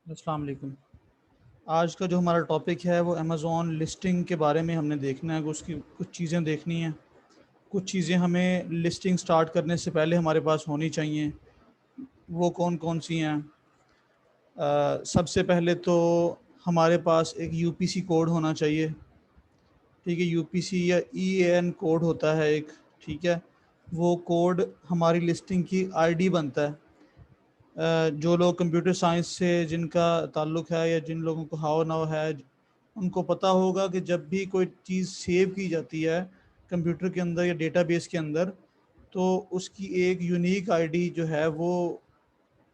अस्सलाम वालेकुम। आज का जो हमारा टॉपिक है वो अमेज़ॉन लिस्टिंग के बारे में हमने देखना है कि उसकी कुछ चीज़ें देखनी हैं। कुछ चीज़ें हमें लिस्टिंग स्टार्ट करने से पहले हमारे पास होनी चाहिए। वो कौन-कौन सी हैं? सबसे पहले तो हमारे पास एक यूपीसी कोड होना चाहिए। ठीक है, यूपीसी या ईएएन कोड होता है एक, ठीक है? वो कोड हमारी लिस्टिंग की आईडी बनता है। जो लोग कंप्यूटर साइंस से जिनका ताल्लुक़ है या जिन लोगों को हाव नाव है, उनको पता होगा कि जब भी कोई चीज़ सेव की जाती है कंप्यूटर के अंदर या डेटाबेस के अंदर, तो उसकी एक यूनिक आईडी जो है वो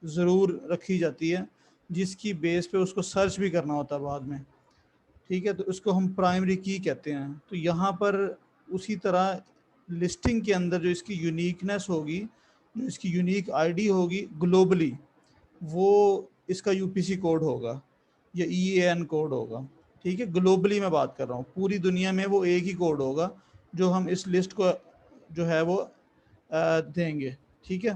ज़रूर रखी जाती है, जिसकी बेस पे उसको सर्च भी करना होता है बाद में। ठीक है, तो उसको हम प्राइमरी की कहते हैं। तो यहाँ पर उसी तरह लिस्टिंग के अंदर जो इसकी यूनिकनेस होगी, जो इसकी यूनिक आईडी होगी ग्लोबली, वो इसका यूपीसी कोड होगा या ईएएन कोड होगा। ठीक है, ग्लोबली मैं बात कर रहा हूँ, पूरी दुनिया में वो एक ही कोड होगा जो हम इस लिस्ट को जो है वो देंगे। ठीक है,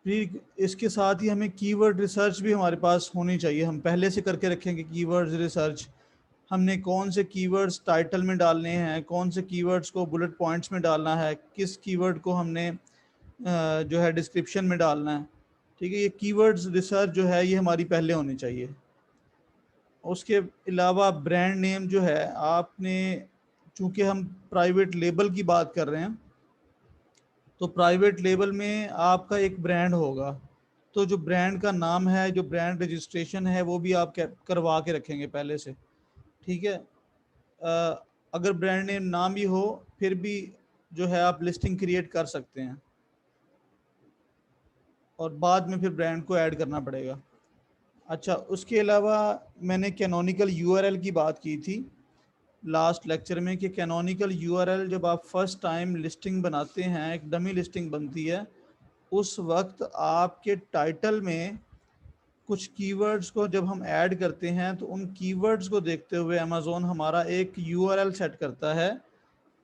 फिर इसके साथ ही हमें कीवर्ड रिसर्च भी हमारे पास होनी चाहिए। हम पहले से करके रखेंगे कीवर्ड्स रिसर्च। हमने कौन से कीवर्ड्स टाइटल में डालने हैं, कौन से कीवर्ड्स को बुलेट पॉइंट्स में डालना है, किस कीवर्ड को हमने जो है डिस्क्रिप्शन में डालना है। ठीक है, ये कीवर्ड्स रिसर्च जो है ये हमारी पहले होनी चाहिए। उसके अलावा ब्रांड नेम जो है आपने, चूँकि हम प्राइवेट लेबल की बात कर रहे हैं, तो प्राइवेट लेबल में आपका एक ब्रांड होगा। तो जो ब्रांड का नाम है, जो ब्रांड रजिस्ट्रेशन है, वो भी आप करवा के रखेंगे पहले से। ठीक है, अगर ब्रांड नेम ना भी हो फिर भी जो है आप लिस्टिंग क्रिएट कर सकते हैं और बाद में फिर ब्रांड को ऐड करना पड़ेगा। अच्छा, उसके अलावा मैंने कैनोनिकल यूआरएल की बात की थी लास्ट लेक्चर में कि कैनोनिकल यूआरएल जब आप फर्स्ट टाइम लिस्टिंग बनाते हैं, एक डमी लिस्टिंग बनती है, उस वक्त आपके टाइटल में कुछ कीवर्ड्स को जब हम ऐड करते हैं तो उन कीवर्ड्स को देखते हुए अमेज़ॉन हमारा एक यूआरएल सेट करता है।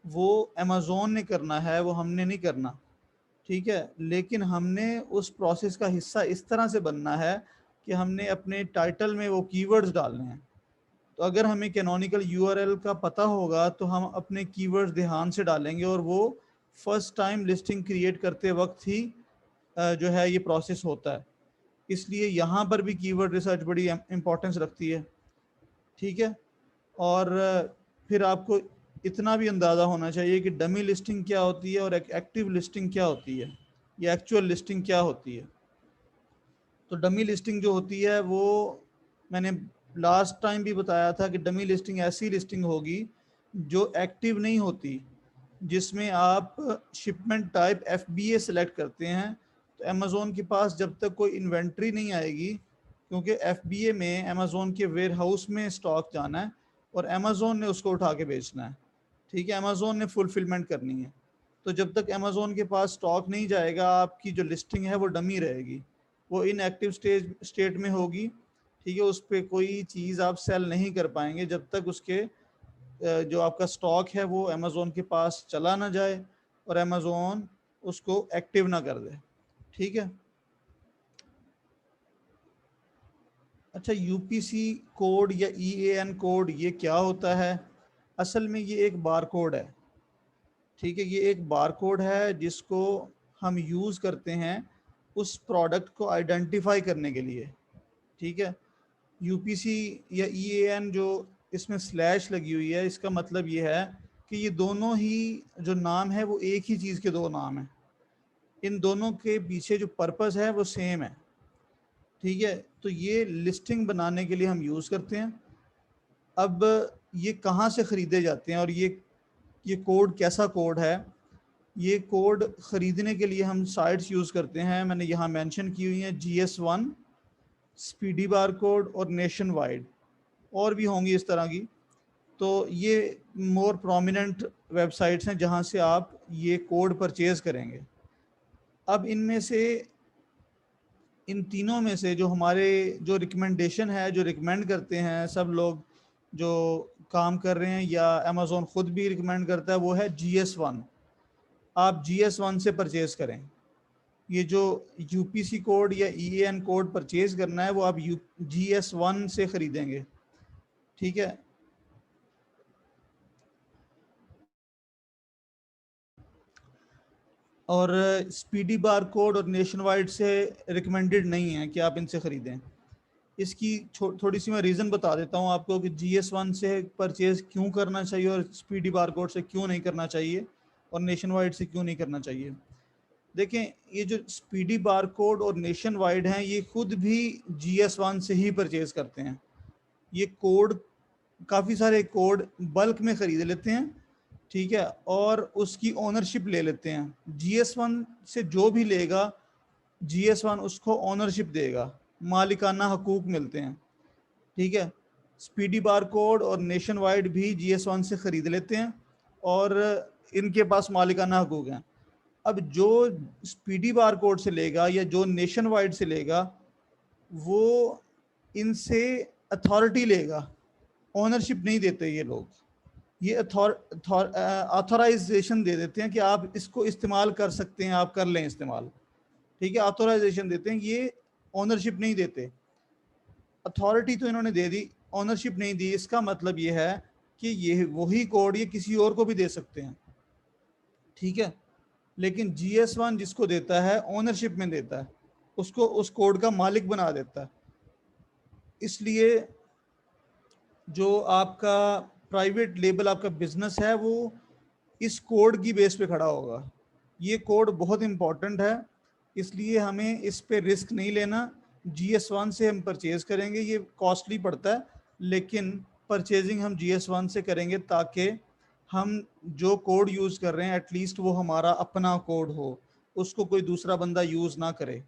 वो अमेज़ॉन ने करना है, वो हमने नहीं करना। ठीक है, लेकिन हमने उस प्रोसेस का हिस्सा इस तरह से बनना है कि हमने अपने टाइटल में वो कीवर्ड्स डालने हैं। तो अगर हमें कैनोनिकल यूआरएल का पता होगा तो हम अपने कीवर्ड्स ध्यान से डालेंगे और वो फर्स्ट टाइम लिस्टिंग क्रिएट करते वक्त ही जो है ये प्रोसेस होता है। इसलिए यहाँ पर भी कीवर्ड रिसर्च बड़ी इम्पोर्टेंस रखती है। ठीक है, और फिर आपको इतना भी अंदाज़ा होना चाहिए कि डमी लिस्टिंग क्या होती है और एक एक्टिव लिस्टिंग क्या होती है, या एक्चुअल लिस्टिंग क्या होती है। तो डमी लिस्टिंग जो होती है वो मैंने लास्ट टाइम भी बताया था कि डमी लिस्टिंग ऐसी लिस्टिंग होगी जो एक्टिव नहीं होती, जिसमें आप शिपमेंट टाइप एफबीए सेलेक्ट करते हैं। तो अमेज़ोन के पास जब तक कोई इन्वेंट्री नहीं आएगी, क्योंकि एफबीए में अमेज़ोन के वेयर हाउस में स्टॉक जाना है और अमेज़ोन ने उसको उठा के बेचना है। ठीक है, अमेज़ोन ने फुलफिलमेंट करनी है। तो जब तक अमेज़ोन के पास स्टॉक नहीं जाएगा, आपकी जो लिस्टिंग है वो डमी रहेगी, वो इनएक्टिव स्टेट में होगी। ठीक है, उस पे कोई चीज़ आप सेल नहीं कर पाएंगे जब तक उसके जो आपका स्टॉक है वो अमेज़ोन के पास चला ना जाए और अमेज़ोन उसको एक्टिव ना कर दे। ठीक है, अच्छा, यूपीसी कोड या ईएएन कोड ये क्या होता है? असल में ये एक बार कोड है। ठीक है, ये एक बार कोड है जिसको हम यूज़ करते हैं उस प्रोडक्ट को आइडेंटिफाई करने के लिए। ठीक है, यूपीसी या ईएएन जो इसमें स्लैश लगी हुई है, इसका मतलब ये है कि ये दोनों ही जो नाम है वो एक ही चीज़ के दो नाम हैं। इन दोनों के पीछे जो पर्पस है वो सेम है। ठीक है, तो ये लिस्टिंग बनाने के लिए हम यूज़ करते हैं। अब ये कहाँ से ख़रीदे जाते हैं और ये कोड कैसा कोड है? ये कोड ख़रीदने के लिए हम साइट्स यूज़ करते हैं, मैंने यहाँ मेंशन की हुई हैं, GS1, स्पीडी बार कोड और नेशन वाइड, और भी होंगी इस तरह की। तो ये मोर प्रोमिनेंट वेबसाइट्स हैं जहाँ से आप ये कोड परचेज़ करेंगे। अब इनमें से, इन तीनों में से जो हमारे जो रिकमेंडेशन है, जो रिकमेंड करते हैं सब लोग जो काम कर रहे हैं, या अमेज़ोन ख़ुद भी रिकमेंड करता है, वो है GS1। आप GS1 से परचेज़ करें। ये जो यूपीसी कोड या ईएन कोड परचेज करना है वो आप GS1 से खरीदेंगे, ठीक है। और स्पीडी बार कोड और नेशन वाइड से रिकमेंडेड नहीं है कि आप इनसे ख़रीदें। इसकी थोड़ी सी मैं रीज़न बता देता हूँ आपको कि GS1 से परचेज़ क्यों करना चाहिए और स्पीडी बार कोड से क्यों नहीं करना चाहिए और नेशन वाइड से क्यों नहीं करना चाहिए। देखें, ये जो स्पीडी बार कोड और नेशन वाइड हैं ये खुद भी GS1 से ही परचेज़ करते हैं। ये कोड, काफ़ी सारे कोड बल्क में ख़रीद लेते हैं, ठीक है, और उसकी ओनरशिप ले लेते हैं। GS1 से जो भी लेगा GS1 उसको ओनरशिप देगा, मालिकाना हकूक मिलते हैं, ठीक है। स्पीडी बार कोड और नेशन वाइड भी GS1 से ख़रीद लेते हैं और इनके पास मालिकाना हकूक हैं। अब जो स्पीडी बार कोड से लेगा या जो नेशन वाइड से लेगा वो इनसे अथॉरिटी लेगा, ओनरशिप नहीं देते ये लोग। ये ऑथराइजेशन दे देते हैं कि आप इसको इस्तेमाल कर सकते हैं, आप कर लें इस्तेमाल, ठीक है, ऑथराइजेशन देते हैं, ये ओनरशिप नहीं देते। अथॉरिटी तो इन्होंने दे दी, ओनरशिप नहीं दी। इसका मतलब ये है कि ये वही कोड ये किसी और को भी दे सकते हैं, ठीक है। लेकिन GS1 जिसको देता है ओनरशिप में देता है, उसको उस कोड का मालिक बना देता है। इसलिए जो आपका प्राइवेट लेबल आपका बिजनेस है वो इस कोड की बेस पे खड़ा होगा। ये कोड बहुत इंपॉर्टेंट है, इसलिए हमें इस पे रिस्क नहीं लेना। GS1 से हम परचेज़ करेंगे, ये कॉस्टली पड़ता है, लेकिन परचेजिंग हम GS1 से करेंगे ताकि हम जो कोड यूज़ कर रहे हैं एटलीस्ट वो हमारा अपना कोड हो, उसको कोई दूसरा बंदा यूज़ ना करे,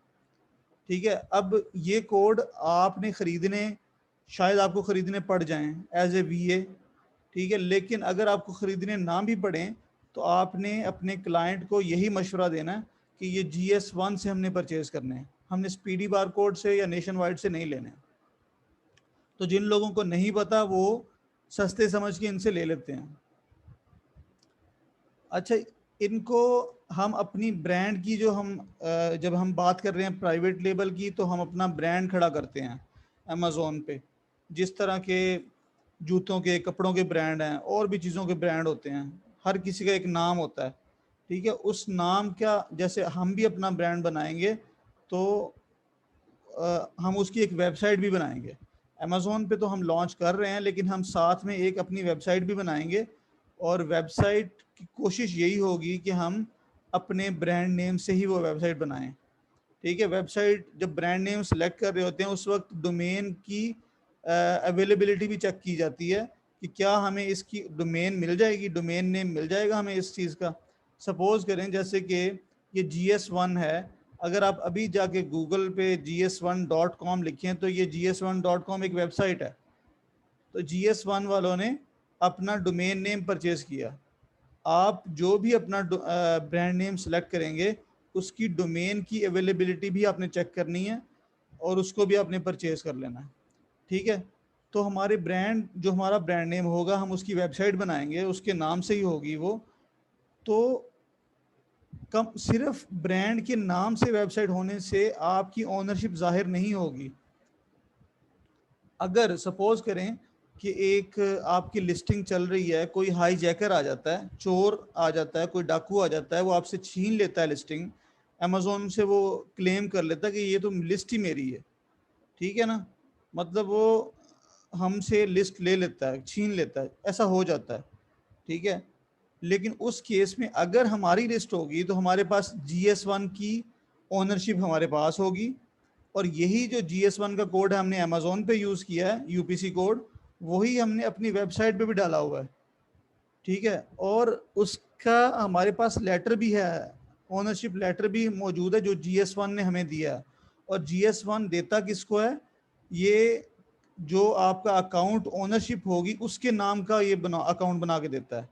ठीक है। अब ये कोड आपने ख़रीदने, शायद आपको ख़रीदने पड़ जाएं एज ए VA, ठीक है, लेकिन अगर आपको ख़रीदने ना भी पड़ें तो आपने अपने क्लाइंट को यही मशवरा देना है कि ये GS1 से हमने परचेज़ करने हैं, हमने स्पीडी बार कोड से या नेशन वाइड से नहीं लेने। तो जिन लोगों को नहीं पता वो सस्ते समझ के इनसे ले लेते हैं। अच्छा, इनको हम अपनी ब्रांड की, जो हम जब हम बात कर रहे हैं प्राइवेट लेबल की, तो हम अपना ब्रांड खड़ा करते हैं अमेज़ोन पे। जिस तरह के जूतों के, कपड़ों के ब्रांड हैं, और भी चीज़ों के ब्रांड होते हैं, हर किसी का एक नाम होता है, ठीक है। उस नाम का जैसे हम भी अपना ब्रांड बनाएंगे तो हम उसकी एक वेबसाइट भी बनाएंगे। अमेज़ोन पे तो हम लॉन्च कर रहे हैं, लेकिन हम साथ में एक अपनी वेबसाइट भी बनाएंगे, और वेबसाइट की कोशिश यही होगी कि हम अपने ब्रांड नेम से ही वो वेबसाइट बनाएं, ठीक है। वेबसाइट जब ब्रांड नेम सेलेक्ट कर रहे होते हैं उस वक्त डोमेन की अवेलेबिलिटी भी चेक की जाती है कि क्या हमें इसकी डोमेन मिल जाएगी, डोमेन नेम मिल जाएगा हमें इस चीज़ का। सपोज़ करें जैसे कि ये GS1 है, अगर आप अभी जाके गूगल पे GS1.com लिखें तो ये GS1.com एक वेबसाइट है। तो GS1 वालों ने अपना डोमेन नेम परचेज़ किया। आप जो भी अपना ब्रांड नेम सेलेक्ट करेंगे उसकी डोमेन की अवेलेबिलिटी भी आपने चेक करनी है और उसको भी आपने परचेज़ कर लेना है, ठीक है। तो हमारे ब्रांड, जो हमारा ब्रांड नेम होगा, हम उसकी वेबसाइट बनाएंगे, उसके नाम से ही होगी वो। तो कम सिर्फ ब्रांड के नाम से वेबसाइट होने से आपकी ओनरशिप जाहिर नहीं होगी। अगर सपोज करें कि एक आपकी लिस्टिंग चल रही है, कोई हाईजैकर आ जाता है, चोर आ जाता है, कोई डाकू आ जाता है, वो आपसे छीन लेता है लिस्टिंग, अमेज़ोन से वो क्लेम कर लेता है कि ये तो लिस्ट ही मेरी है, ठीक है ना, मतलब वो हमसे लिस्ट ले लेता है, छीन लेता है, ऐसा हो जाता है, ठीक है। लेकिन उस केस में अगर हमारी लिस्ट होगी तो हमारे पास GS1 की ओनरशिप हमारे पास होगी, और यही जो GS1 का कोड है हमने अमेज़ोन पे यूज़ किया है, UPC कोड, वही हमने अपनी वेबसाइट पे भी डाला हुआ है, ठीक है। और उसका हमारे पास लेटर भी है, ओनरशिप लेटर भी मौजूद है जो GS1 ने हमें दिया है। और GS1 देता किसको है, ये जो आपका अकाउंट ओनरशिप होगी उसके नाम का ये अकाउंट बना के देता है,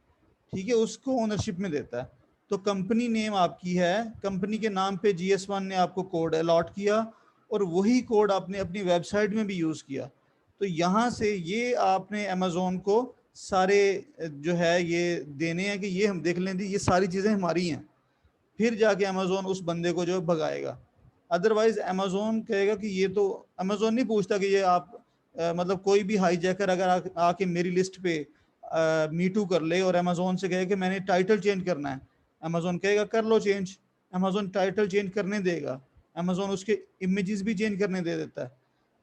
ठीक है, उसको ओनरशिप में देता है। तो कंपनी नेम आपकी है, कंपनी के नाम पे GS1 ने आपको कोड अलॉट किया और वही कोड आपने अपनी वेबसाइट में भी यूज़ किया। तो यहाँ से ये आपने अमेज़ोन को सारे जो है ये देने हैं कि ये हम देख लें, ये सारी चीज़ें हमारी हैं, फिर जाके अमेजोन उस बंदे को जो भगाएगा। अदरवाइज अमेजोन कहेगा कि ये तो, अमेजोन नहीं पूछता कि ये आप मतलब कोई भी हाईजैकर अगर आके मेरी लिस्ट पे मी टू कर ले और अमेजोन से कहे कि मैंने टाइटल चेंज करना है, अमेजोन कहेगा कर लो चेंज। अमेजोन टाइटल चेंज करने देगा, अमेजोन उसके इमेजेस भी चेंज करने दे देता है।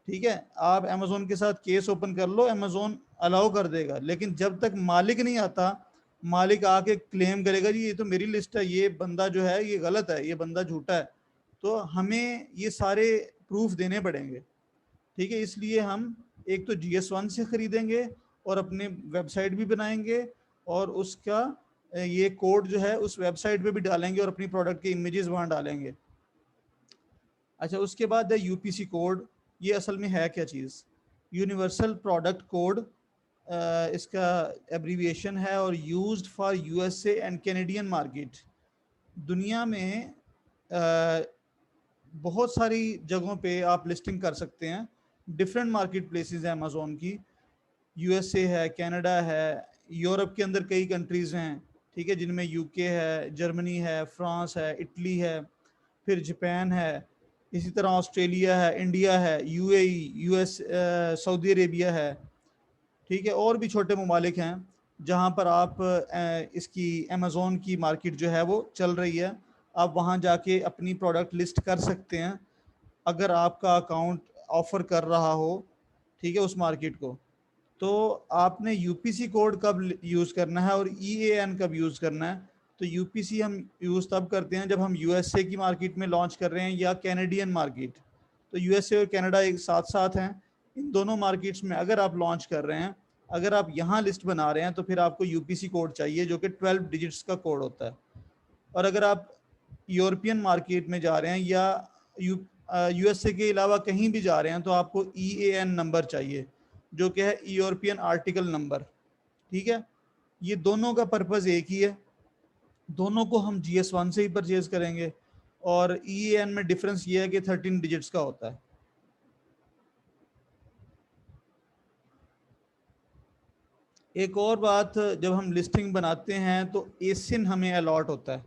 ठीक है, आप अमेजोन के साथ केस ओपन कर लो, अमेजोन अलाउ कर देगा। लेकिन जब तक मालिक नहीं आता, मालिक आके क्लेम करेगा जी ये तो मेरी लिस्ट है, ये बंदा जो है ये गलत है, ये बंदा झूठा है, तो हमें ये सारे प्रूफ देने पड़ेंगे। ठीक है, इसलिए हम एक तो GS1 से खरीदेंगे और अपने वेबसाइट भी बनाएंगे और उसका ये कोड जो है उस वेबसाइट पे भी डालेंगे और अपनी प्रोडक्ट के इमेजेस वहाँ डालेंगे। अच्छा, उसके बाद है UPC कोड। ये असल में है क्या चीज़? यूनिवर्सल प्रोडक्ट कोड, इसका एब्रीविएशन है और used for USA and Canadian market. दुनिया में बहुत सारी जगहों पे आप लिस्टिंग कर सकते हैं। डिफरेंट मार्केट प्लेसेस हैं अमेजोन की, USA है, कनाडा है, यूरोप के अंदर कई कंट्रीज़ हैं, ठीक है, जिनमें UK है, जर्मनी है, फ्रांस है, इटली है, फिर जापान है, इसी तरह ऑस्ट्रेलिया है, इंडिया है, UAE, US, सऊदी अरेबिया है। ठीक है, और भी छोटे ममालिक हैं जहाँ पर आप इसकी अमेज़ोन की मार्केट जो है वो चल रही है। आप वहाँ जाके अपनी प्रोडक्ट लिस्ट कर सकते हैं अगर आपका अकाउंट ऑफ़र कर रहा हो, ठीक है, उस मार्केट को। तो आपने UPC कोड कब यूज़ करना है और EAN कब यूज़ करना है? तो UPC हम यूज़ तब करते हैं जब हम USA की मार्केट में लॉन्च कर रहे हैं या कैनेडियन मार्केट। तो USA और कनाडा एक साथ साथ हैं। इन दोनों मार्केट्स में अगर आप लॉन्च कर रहे हैं, अगर आप यहाँ लिस्ट बना रहे हैं, तो फिर आपको UPC कोड चाहिए जो कि 12 डिजिट्स का कोड होता है। और अगर आप यूरोपियन मार्केट में जा रहे हैं या USA के अलावा कहीं भी जा रहे हैं, तो आपको EAN नंबर चाहिए जो कि है यूरोपियन आर्टिकल नंबर। ठीक है, ये दोनों का पर्पज़ एक ही है, दोनों को हम GS1 से ही परचेज करेंगे और EAN में डिफरेंस ये है कि 13 डिजिट्स का होता है। एक और बात, जब हम लिस्टिंग बनाते हैं तो एसिन हमें अलॉट होता है।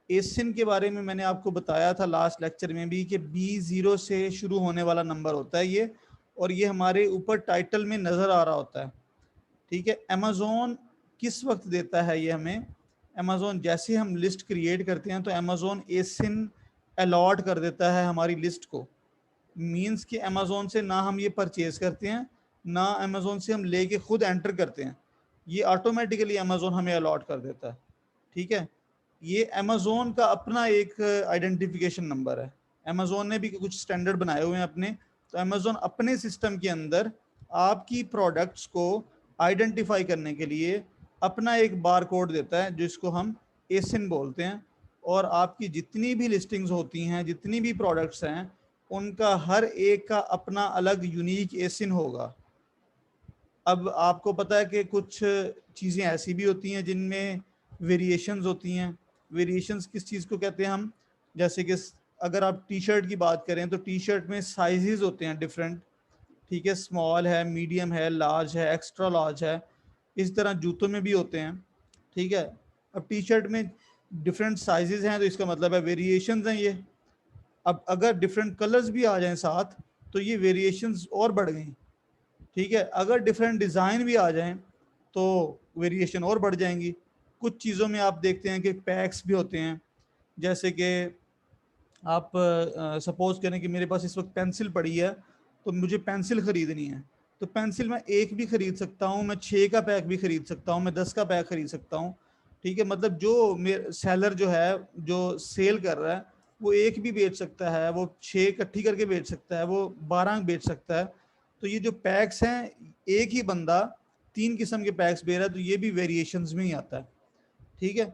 एसिन के बारे में मैंने आपको बताया था लास्ट लेक्चर में भी कि B0 से शुरू होने वाला नंबर होता है ये, और ये हमारे ऊपर टाइटल में नज़र आ रहा होता है। ठीक है, अमेज़ोन किस वक्त देता है ये हमें? अमेज़ोन जैसे हम लिस्ट क्रिएट करते हैं तो अमेज़ोन एसिन अलॉट कर देता है हमारी लिस्ट को। मींस कि अमेज़ोन से ना हम ये परचेज करते हैं, ना अमेज़ोन से हम लेके खुद एंटर करते हैं, ये ऑटोमेटिकली अमेज़ोन हमें अलॉट कर देता है। ठीक है, ये अमेज़ोन का अपना एक आइडेंटिफिकेशन नंबर है। अमेज़ोन ने भी कुछ स्टैंडर्ड बनाए हुए हैं अपने, तो अमेज़ोन अपने सिस्टम के अंदर आपकी प्रोडक्ट्स को आइडेंटिफाई करने के लिए अपना एक बार कोड देता है जिसको हम एसिन बोलते हैं। और आपकी जितनी भी लिस्टिंग्स होती हैं, जितनी भी प्रोडक्ट्स हैं, उनका हर एक का अपना अलग यूनिक एसिन होगा। अब आपको पता है कि कुछ चीज़ें ऐसी भी होती हैं जिनमें वेरिएशंस होती हैं। वेरिएशंस किस चीज़ को कहते हैं हम? जैसे कि अगर आप टी शर्ट की बात करें तो टी शर्ट में साइजेस होते हैं डिफरेंट। ठीक है, स्मॉल है, मीडियम है, लार्ज है, एक्स्ट्रा लार्ज है। इस तरह जूतों में भी होते हैं। ठीक है, अब टी शर्ट में डिफरेंट साइजेस हैं तो इसका मतलब है वेरिएशंस हैं ये। अब अगर डिफरेंट कलर्स भी आ जाएं साथ तो ये वेरिएशंस और बढ़ गई। ठीक है, अगर डिफरेंट डिज़ाइन भी आ जाएं तो वेरिएशन और बढ़ जाएंगी। कुछ चीज़ों में आप देखते हैं कि पैक्स भी होते हैं, जैसे कि आप सपोज करें कि मेरे पास इस वक्त पेंसिल पड़ी है, तो मुझे पेंसिल ख़रीदनी है, तो पेंसिल मैं एक भी ख़रीद सकता हूँ, मैं 6 का पैक भी ख़रीद सकता हूँ, मैं 10 का पैक ख़रीद सकता हूँ। ठीक है, मतलब जो मेरे सेलर जो है, जो सेल कर रहा है, वो एक भी बेच सकता है, वो 6 इकट्ठी करके बेच सकता है, वो 12 बेच सकता है। तो ये जो पैक्स हैं, एक ही बंदा 3 किस्म के पैक्स बेच रहा है, तो ये भी वेरिएशंस में ही आता है। ठीक है,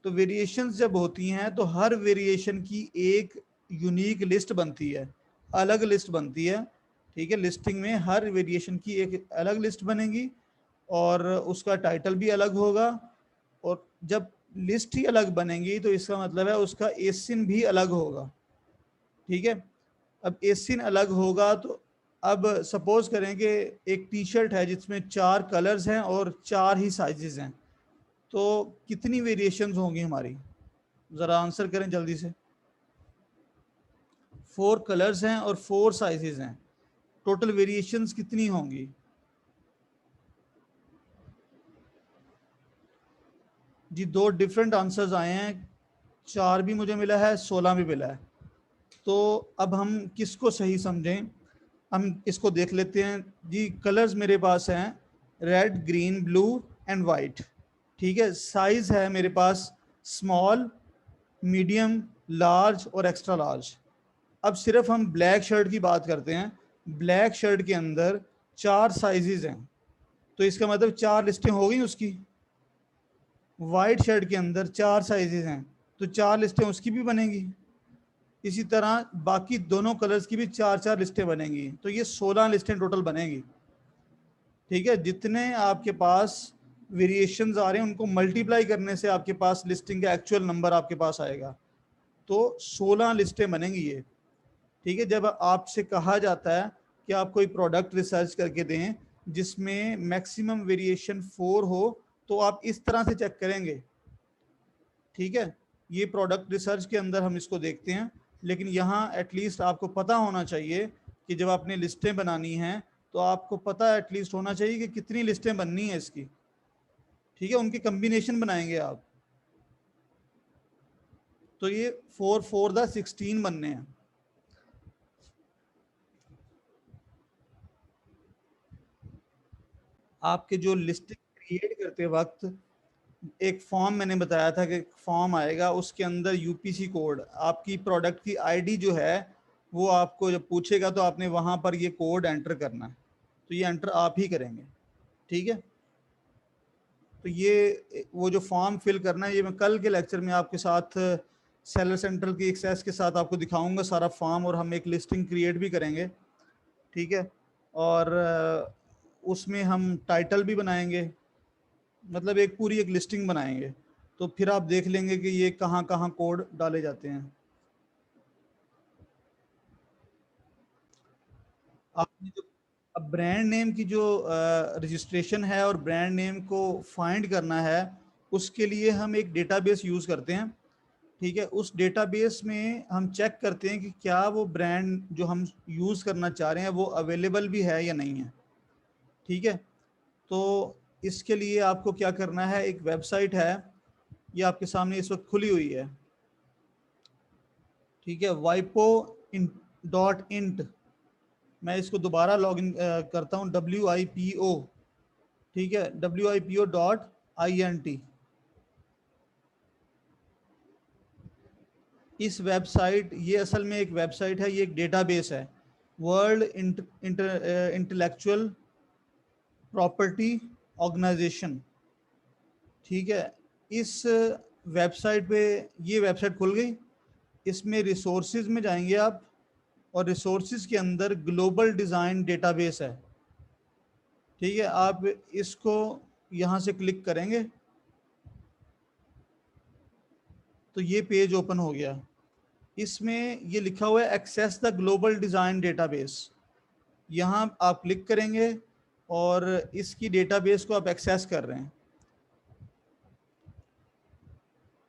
तो वेरिएशंस जब होती हैं तो हर वेरिएशन की एक यूनिक लिस्ट बनती है, अलग लिस्ट बनती है। ठीक है, लिस्टिंग में हर वेरिएशन की एक अलग लिस्ट बनेगी और उसका टाइटल भी अलग होगा। और जब लिस्ट ही अलग बनेगी तो इसका मतलब है उसका एसिन भी अलग होगा। ठीक है, अब एसिन अलग होगा तो अब सपोज करें कि एक टी शर्ट है जिसमें 4 कलर्स हैं और 4 ही साइजेस हैं, तो कितनी वेरिएशंस होंगी हमारी? ज़रा आंसर करें जल्दी से। 4 कलर्स हैं और 4 साइजेस हैं, टोटल वेरिएशंस कितनी होंगी? जी 2 डिफरेंट आंसर्स आए हैं, 4 भी मुझे मिला है, 16 भी मिला है। तो अब हम किसको सही समझें, हम इसको देख लेते हैं। जी कलर्स मेरे पास हैं red, green, blue and white. ठीक है, साइज है मेरे पास स्मॉल, मीडियम, लार्ज और एक्स्ट्रा लार्ज। अब सिर्फ हम ब्लैक शर्ट की बात करते हैं। ब्लैक शर्ट के अंदर 4 साइजेस हैं, तो इसका मतलब 4 लिस्टें हो गई उसकी। वाइट शर्ट के अंदर 4 साइजेस हैं, तो 4 लिस्टें उसकी भी बनेंगी। इसी तरह बाकी दोनों कलर्स की भी 4 लिस्टें बनेंगी, तो ये 16 लिस्टें टोटल बनेंगी। ठीक है, जितने आपके पास वेरिएशंस आ रहे हैं उनको मल्टीप्लाई करने से आपके पास लिस्टिंग का एक्चुअल नंबर आपके पास आएगा, तो 16 लिस्टें बनेंगी ये। ठीक है, जब आपसे कहा जाता है कि आप कोई प्रोडक्ट रिसर्च करके दें जिसमें मैक्सिमम वेरिएशन 4 हो, तो आप इस तरह से चेक करेंगे। ठीक है, ये प्रोडक्ट रिसर्च के अंदर हम इसको देखते हैं, लेकिन यहाँ एटलीस्ट आपको पता होना चाहिए कि जब आपने लिस्टें बनानी हैं तो आपको पता एटलीस्ट होना चाहिए कि कितनी लिस्टें बननी है इसकी। ठीक है, उनके कम्बिनेशन बनाएंगे आप, तो ये 4 4 16 बनने हैं। आपके जो लिस्टिंग क्रिएट करते वक्त एक फॉर्म मैंने बताया था कि एक फॉर्म आएगा, उसके अंदर यूपीसी कोड, आपकी प्रोडक्ट की आईडी जो है वो आपको जब पूछेगा तो आपने वहाँ पर ये कोड एंटर करना है, तो ये एंटर आप ही करेंगे। ठीक है, तो ये वो जो फॉर्म फिल करना है, ये मैं कल के लेक्चर में आपके साथ सेलर सेंट्रल की एक्सेस के साथ आपको दिखाऊंगा सारा फॉर्म, और हम एक लिस्टिंग क्रिएट भी करेंगे। ठीक है, और उसमें हम टाइटल भी बनाएंगे, मतलब एक पूरी एक लिस्टिंग बनाएंगे, तो फिर आप देख लेंगे कि ये कहाँ कहाँ कोड डाले जाते हैं। आपने जो अब ब्रांड नेम की जो रजिस्ट्रेशन है और ब्रांड नेम को फाइंड करना है, उसके लिए हम एक डेटाबेस यूज़ करते हैं। ठीक है, उस डेटाबेस में हम चेक करते हैं कि क्या वो ब्रांड जो हम यूज़ करना चाह रहे हैं वो अवेलेबल भी है या नहीं है। ठीक है, तो इसके लिए आपको क्या करना है, एक वेबसाइट है, ये आपके सामने इस वक्त खुली हुई है। ठीक है, वाइपो .int, मैं इसको दोबारा लॉगिन करता हूँ, WIPO। ठीक है, WIPO.INT। इस वेबसाइट, ये असल में एक वेबसाइट है, ये एक डेटाबेस है, वर्ल्ड इंटेलेक्चुअल प्रॉपर्टी ऑर्गेनाइजेशन। ठीक है, इस वेबसाइट पे, ये वेबसाइट खुल गई, इसमें रिसोर्सेज में जाएंगे आप, और रिसोर्सेज के अंदर ग्लोबल डिज़ाइन डेटाबेस है। ठीक है, आप इसको यहाँ से क्लिक करेंगे तो ये पेज ओपन हो गया। इसमें ये लिखा हुआ है access the global design database, यहाँ आप क्लिक करेंगे और इसकी डेटाबेस को आप एक्सेस कर रहे हैं।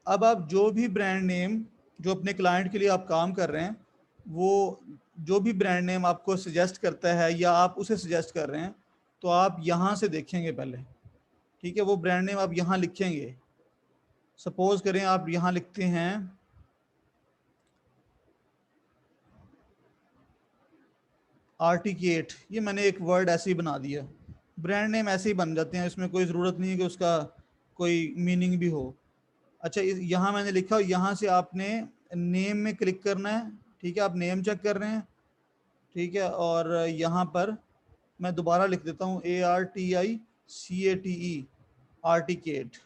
अब आप जो भी ब्रांड नेम जो अपने क्लाइंट के लिए आप काम कर रहे हैं, वो जो भी ब्रांड नेम आपको सजेस्ट करता है या आप उसे सजेस्ट कर रहे हैं, तो आप यहाँ से देखेंगे पहले। ठीक है, वो ब्रांड नेम आप यहाँ लिखेंगे। सपोज करें आप यहाँ लिखते हैं आर्टिकेट, ये मैंने एक वर्ड ऐसे ही बना दिया, ब्रांड नेम ऐसे ही बन जाते हैं, इसमें कोई ज़रूरत नहीं है कि उसका कोई मीनिंग भी हो। अच्छा, यहाँ मैंने लिखा, यहाँ से आपने नेम में क्लिक करना है। ठीक है, आप नेम चेक कर रहे हैं। ठीक है, और यहाँ पर मैं दोबारा लिख देता हूँ ARTICATE, आर्टिकेट।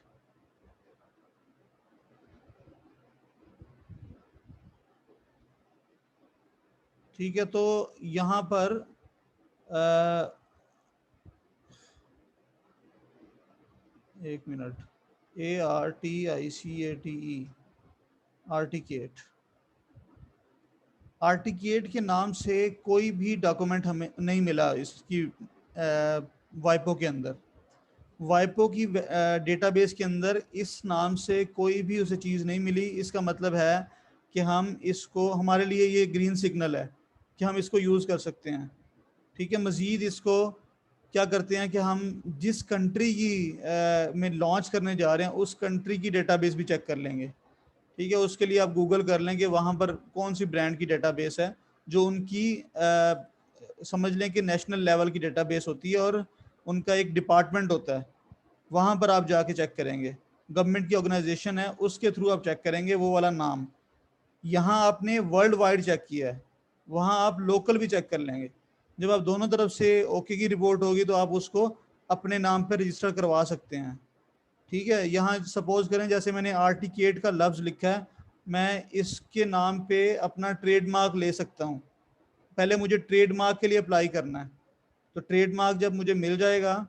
ठीक है, तो यहाँ पर एक मिनट, ARTICATE, आर्टिकेट। आर्टिकेट के नाम से कोई भी डॉक्यूमेंट हमें नहीं मिला इसकी वाइपो के अंदर। वाइपो की डेटाबेस के अंदर इस नाम से कोई भी उसे चीज़ नहीं मिली। इसका मतलब है कि हम इसको, हमारे लिए ये ग्रीन सिग्नल है कि हम इसको यूज़ कर सकते हैं। ठीक है, मज़ीद इसको क्या करते हैं कि हम जिस कंट्री की में लॉन्च करने जा रहे हैं उस कंट्री की डेटाबेस भी चेक कर लेंगे। ठीक है, उसके लिए आप गूगल कर लें कि वहाँ पर कौन सी ब्रांड की डेटाबेस है जो उनकी समझ लें कि नेशनल लेवल की डेटाबेस होती है और उनका एक डिपार्टमेंट होता है, वहाँ पर आप जाके चेक करेंगे। गवर्नमेंट की ऑर्गेनाइजेशन है उसके थ्रू आप चेक करेंगे वो वाला नाम। यहाँ आपने वर्ल्ड वाइड चेक किया है, वहाँ आप लोकल भी चेक कर लेंगे। जब आप दोनों तरफ से ओके की रिपोर्ट होगी तो आप उसको अपने नाम पर रजिस्टर करवा सकते हैं। ठीक है, यहाँ सपोज करें जैसे मैंने आर्टिकेट का लफ्ज़ लिखा है, मैं इसके नाम पे अपना ट्रेडमार्क ले सकता हूँ। पहले मुझे ट्रेडमार्क के लिए अप्लाई करना है, तो ट्रेडमार्क जब मुझे मिल जाएगा,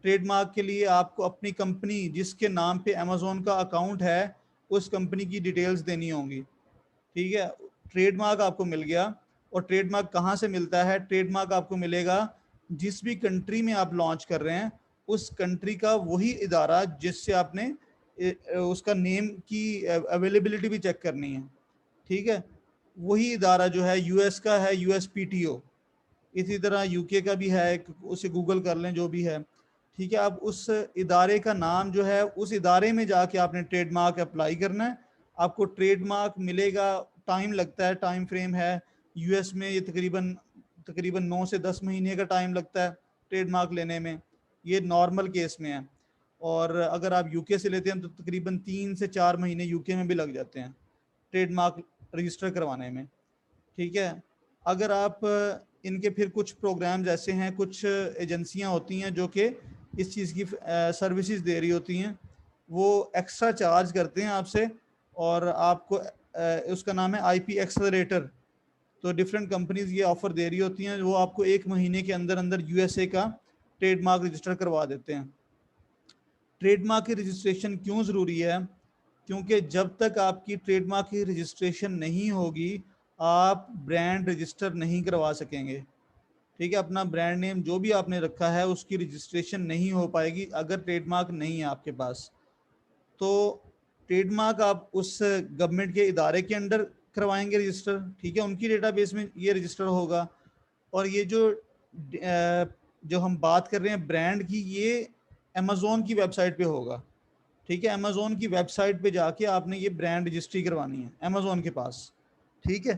ट्रेडमार्क के लिए आपको अपनी कंपनी जिसके नाम पे अमेज़ोन का अकाउंट है उस कंपनी की डिटेल्स देनी होंगी। ठीक है, ट्रेडमार्क आपको मिल गया। और ट्रेडमार्क कहाँ से मिलता है? ट्रेडमार्क आपको मिलेगा जिस भी कंट्री में आप लॉन्च कर रहे हैं उस कंट्री का वही इदारा जिससे आपने उसका नेम की अवेलेबिलिटी भी चेक करनी है। ठीक है, वही इदारा जो है यूएस का है, यूएसपीटीओ। इसी तरह यूके का भी है, उसे गूगल कर लें जो भी है। ठीक है, अब उस इदारे का नाम जो है, उस इदारे में जाके आपने ट्रेडमार्क अप्लाई करना है, आपको ट्रेडमार्क मिलेगा। टाइम लगता है, टाइम फ्रेम है यूएस में, ये तकरीबन तकरीबन 9 से 10 महीने का टाइम लगता है ट्रेडमार्क लेने में, ये नॉर्मल केस में है। और अगर आप यूके से लेते हैं तो तकरीबन 3 से 4 महीने यूके में भी लग जाते हैं ट्रेडमार्क रजिस्टर करवाने में। ठीक है, अगर आप इनके फिर कुछ प्रोग्राम्स ऐसे हैं, कुछ एजेंसियां होती हैं जो कि इस चीज़ की सर्विसेज दे रही होती हैं, वो एक्स्ट्रा चार्ज करते हैं आपसे और आपको उसका नाम है आईपी एक्सेलरेटर। तो डिफरेंट कंपनीज ये ऑफर दे रही होती हैं, वो आपको 1 महीने के अंदर अंदर यूएसए का ट्रेडमार्क रजिस्टर करवा देते हैं। ट्रेडमार्क की रजिस्ट्रेशन क्यों ज़रूरी है? क्योंकि जब तक आपकी ट्रेडमार्क की रजिस्ट्रेशन नहीं होगी आप ब्रांड रजिस्टर नहीं करवा सकेंगे। ठीक है, अपना ब्रांड नेम जो भी आपने रखा है उसकी रजिस्ट्रेशन नहीं हो पाएगी अगर ट्रेडमार्क नहीं है आपके पास। तो ट्रेडमार्क आप उस गवर्नमेंट के इदारे के अंडर करवाएंगे रजिस्टर। ठीक है, उनकी डेटाबेस में ये रजिस्टर होगा। और ये जो हम बात कर रहे हैं ब्रांड की, ये अमेज़ोन की वेबसाइट पे होगा। ठीक है, अमेज़ोन की वेबसाइट पे जाके आपने ये ब्रांड रजिस्ट्री करवानी है अमेज़ोन के पास। ठीक है,